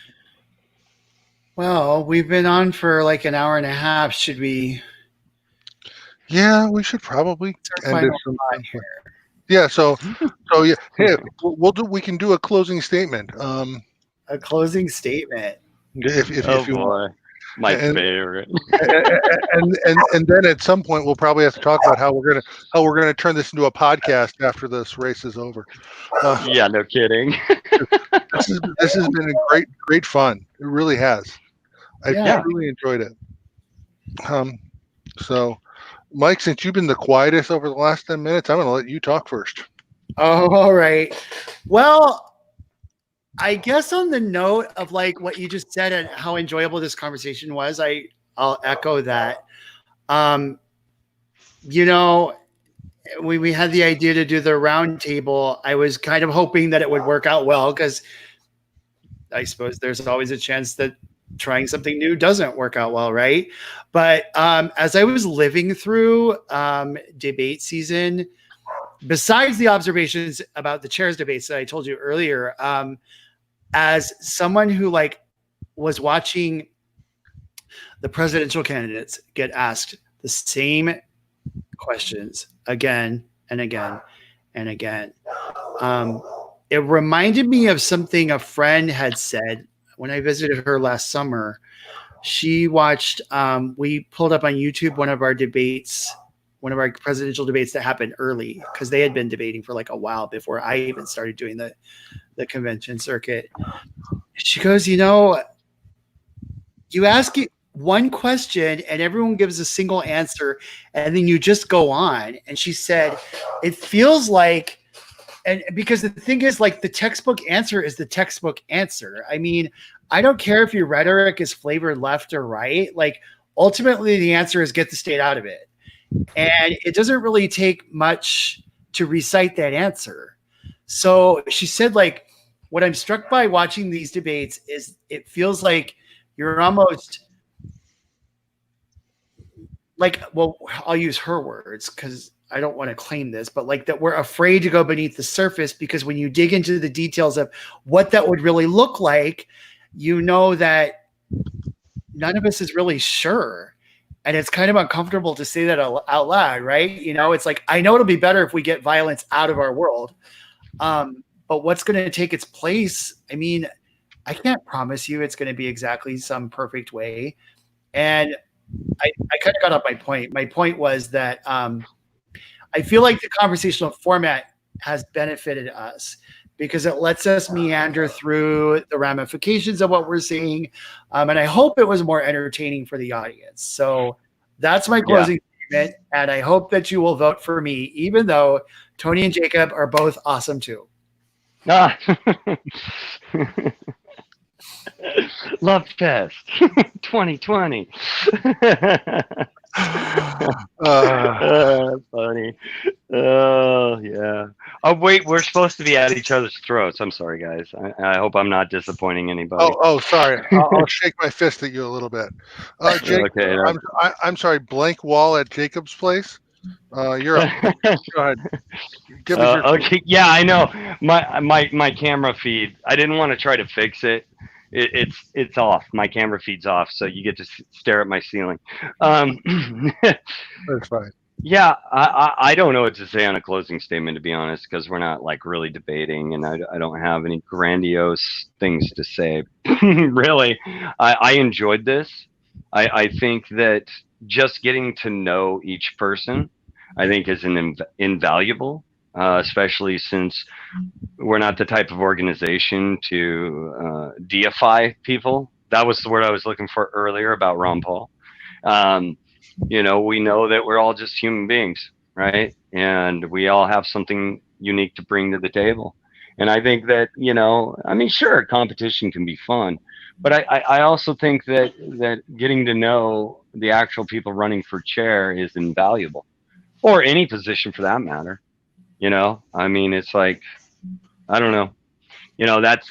Well, we've been on for like an hour and a half. Should we? Yeah, we should probably end it. Here. Yeah. So yeah. Hey, we can do a closing statement. A closing statement. If you want. My favorite. And then at some point we'll probably have to talk about how we're gonna turn this into a podcast after this race is over. Yeah, no kidding. This has been a great fun. It really has. I really enjoyed it. So, Mike, since you've been the quietest over the last 10 minutes, I'm going to let you talk first. Oh, all right. Well, I guess on the note of like what you just said and how enjoyable this conversation was, I'll echo that. We had the idea to do the roundtable. I was kind of hoping that it would work out well, because I suppose there's always a chance that trying something new doesn't work out well, right? But as I was living through debate season, besides the observations about the chairs debates that I told you earlier, as someone who was watching the presidential candidates get asked the same questions again and again and again, it reminded me of something a friend had said when I visited her last summer. She watched, we pulled up on YouTube one of our debates, one of our presidential debates that happened early, because they had been debating for like a while before I even started doing the convention circuit. She goes, you ask one question and everyone gives a single answer and then you just go on. And she said, it feels like And because the thing is, like, the textbook answer is the textbook answer. I mean, I don't care if your rhetoric is flavored left or right. Like, ultimately, the answer is get the state out of it. And it doesn't really take much to recite that answer. So she said, like, what I'm struck by watching these debates is it feels like you're almost like, well, I'll use her words because I don't want to claim this, but like that we're afraid to go beneath the surface because when you dig into the details of what that would really look like, you know that none of us is really sure. And it's kind of uncomfortable to say that out loud, right? You know, it's like, I know it'll be better if we get violence out of our world. But what's going to take its place? I mean, I can't promise you it's going to be exactly some perfect way. And I kind of got off my point. My point was that I feel like the conversational format has benefited us because it lets us meander through the ramifications of what we're seeing. And I hope it was more entertaining for the audience. So that's my closing statement. And I hope that you will vote for me, even though Tony and Jacob are both awesome too. Ah. Love Fest 2020. Funny. Oh yeah. Oh wait, we're supposed to be at each other's throats. I'm sorry, guys. I hope I'm not disappointing anybody. Oh, sorry. I'll shake my fist at you a little bit. Jake, Okay, no. I'm sorry. Blank wall at Jacob's place. You're up. Go ahead. Give us your okay. Yeah, I know. My camera feed. I didn't want to try to fix it. It's off. My camera feed's off, so you get to stare at my ceiling. That's fine. Yeah, I don't know what to say on a closing statement, to be honest, because we're not like really debating, and I don't have any grandiose things to say. Really, I enjoyed this. I think that just getting to know each person, I think, is invaluable, especially since we're not the type of organization to deify people. That was the word I was looking for earlier about Ron Paul. You know, we know that we're all just human beings, right? And we all have something unique to bring to the table. And I think that, you know, I mean, sure, competition can be fun, but I also think that getting to know the actual people running for chair is invaluable, or any position for that matter. You know, I mean, it's like, I don't know. You know, that's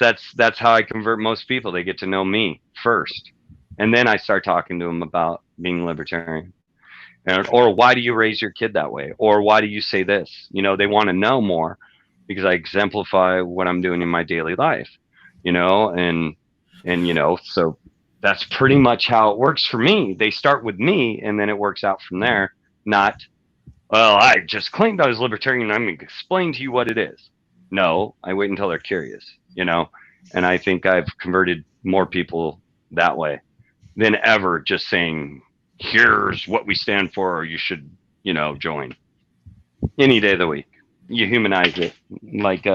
how I convert most people. They get to know me first, and then I start talking to them about being libertarian, or why do you raise your kid that way, or why do you say this? You know, they want to know more because I exemplify what I'm doing in my daily life. You know, and you know, so that's pretty much how it works for me. They start with me, and then it works out from there. Not, well, I just claimed I was libertarian, and I'm going to explain to you what it is. No, I wait until they're curious, you know, and I think I've converted more people that way than ever just saying, here's what we stand for, or you should, you know, join any day of the week. You humanize it like,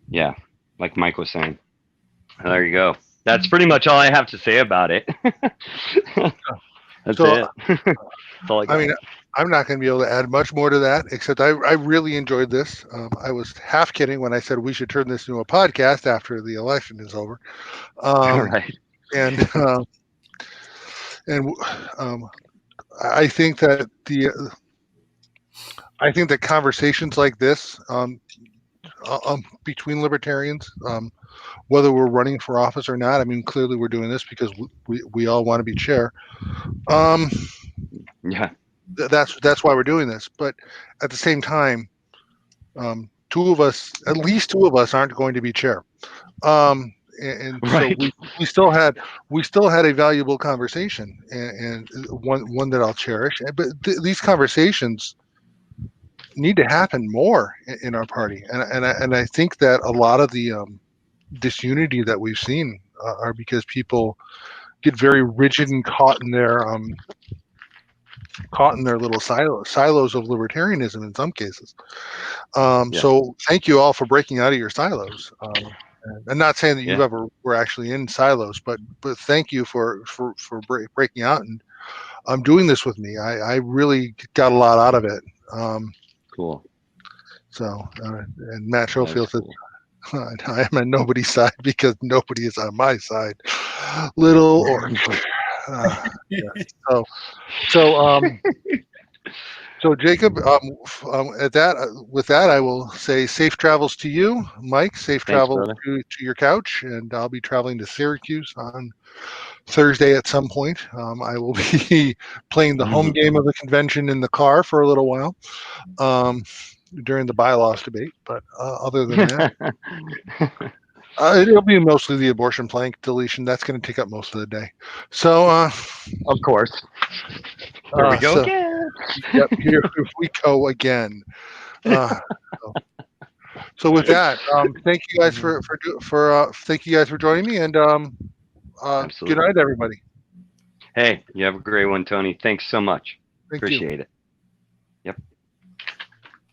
yeah, like Mike was saying. There you go. That's pretty much all I have to say about it. That's it. That's all I got. I mean, I'm not going to be able to add much more to that, except I really enjoyed this. I was half kidding when I said we should turn this into a podcast after the election is over. Right. And I think that conversations like this between libertarians, whether we're running for office or not, I mean, clearly we're doing this because we all want to be chair. Yeah. That's why we're doing this. But at the same time, at least two of us aren't going to be chair. And right. So we still had a valuable conversation, and one that I'll cherish. But these conversations need to happen more in our party, and I think that a lot of the disunity that we've seen are because people get very rigid and caught in their little silos of libertarianism in some cases. So thank you all for breaking out of your silos. I'm not saying that you ever were actually in silos, but thank you for breaking out and doing this with me. I really got a lot out of it. Cool. So, and Matt Schofield says, That's I am on nobody's side because nobody is on my side. Little or yeah. So Jacob, at that, with that, I will say safe travels to you, Mike. Safe Thanks, travels brother. to your couch, and I'll be traveling to Syracuse on Thursday at some point. I will be playing the home game of the convention in the car for a little while during the bylaws debate. But other than that, it'll be mostly the abortion plank deletion. That's going to take up most of the day. So, Of course. Here we go so, again. yep, here we go again. So with that, thank you guys thank you guys for joining me, and good Absolutely. night, everybody. Hey, you have a great one, Tony. Thanks so much. Thank you. Appreciate it. Yep.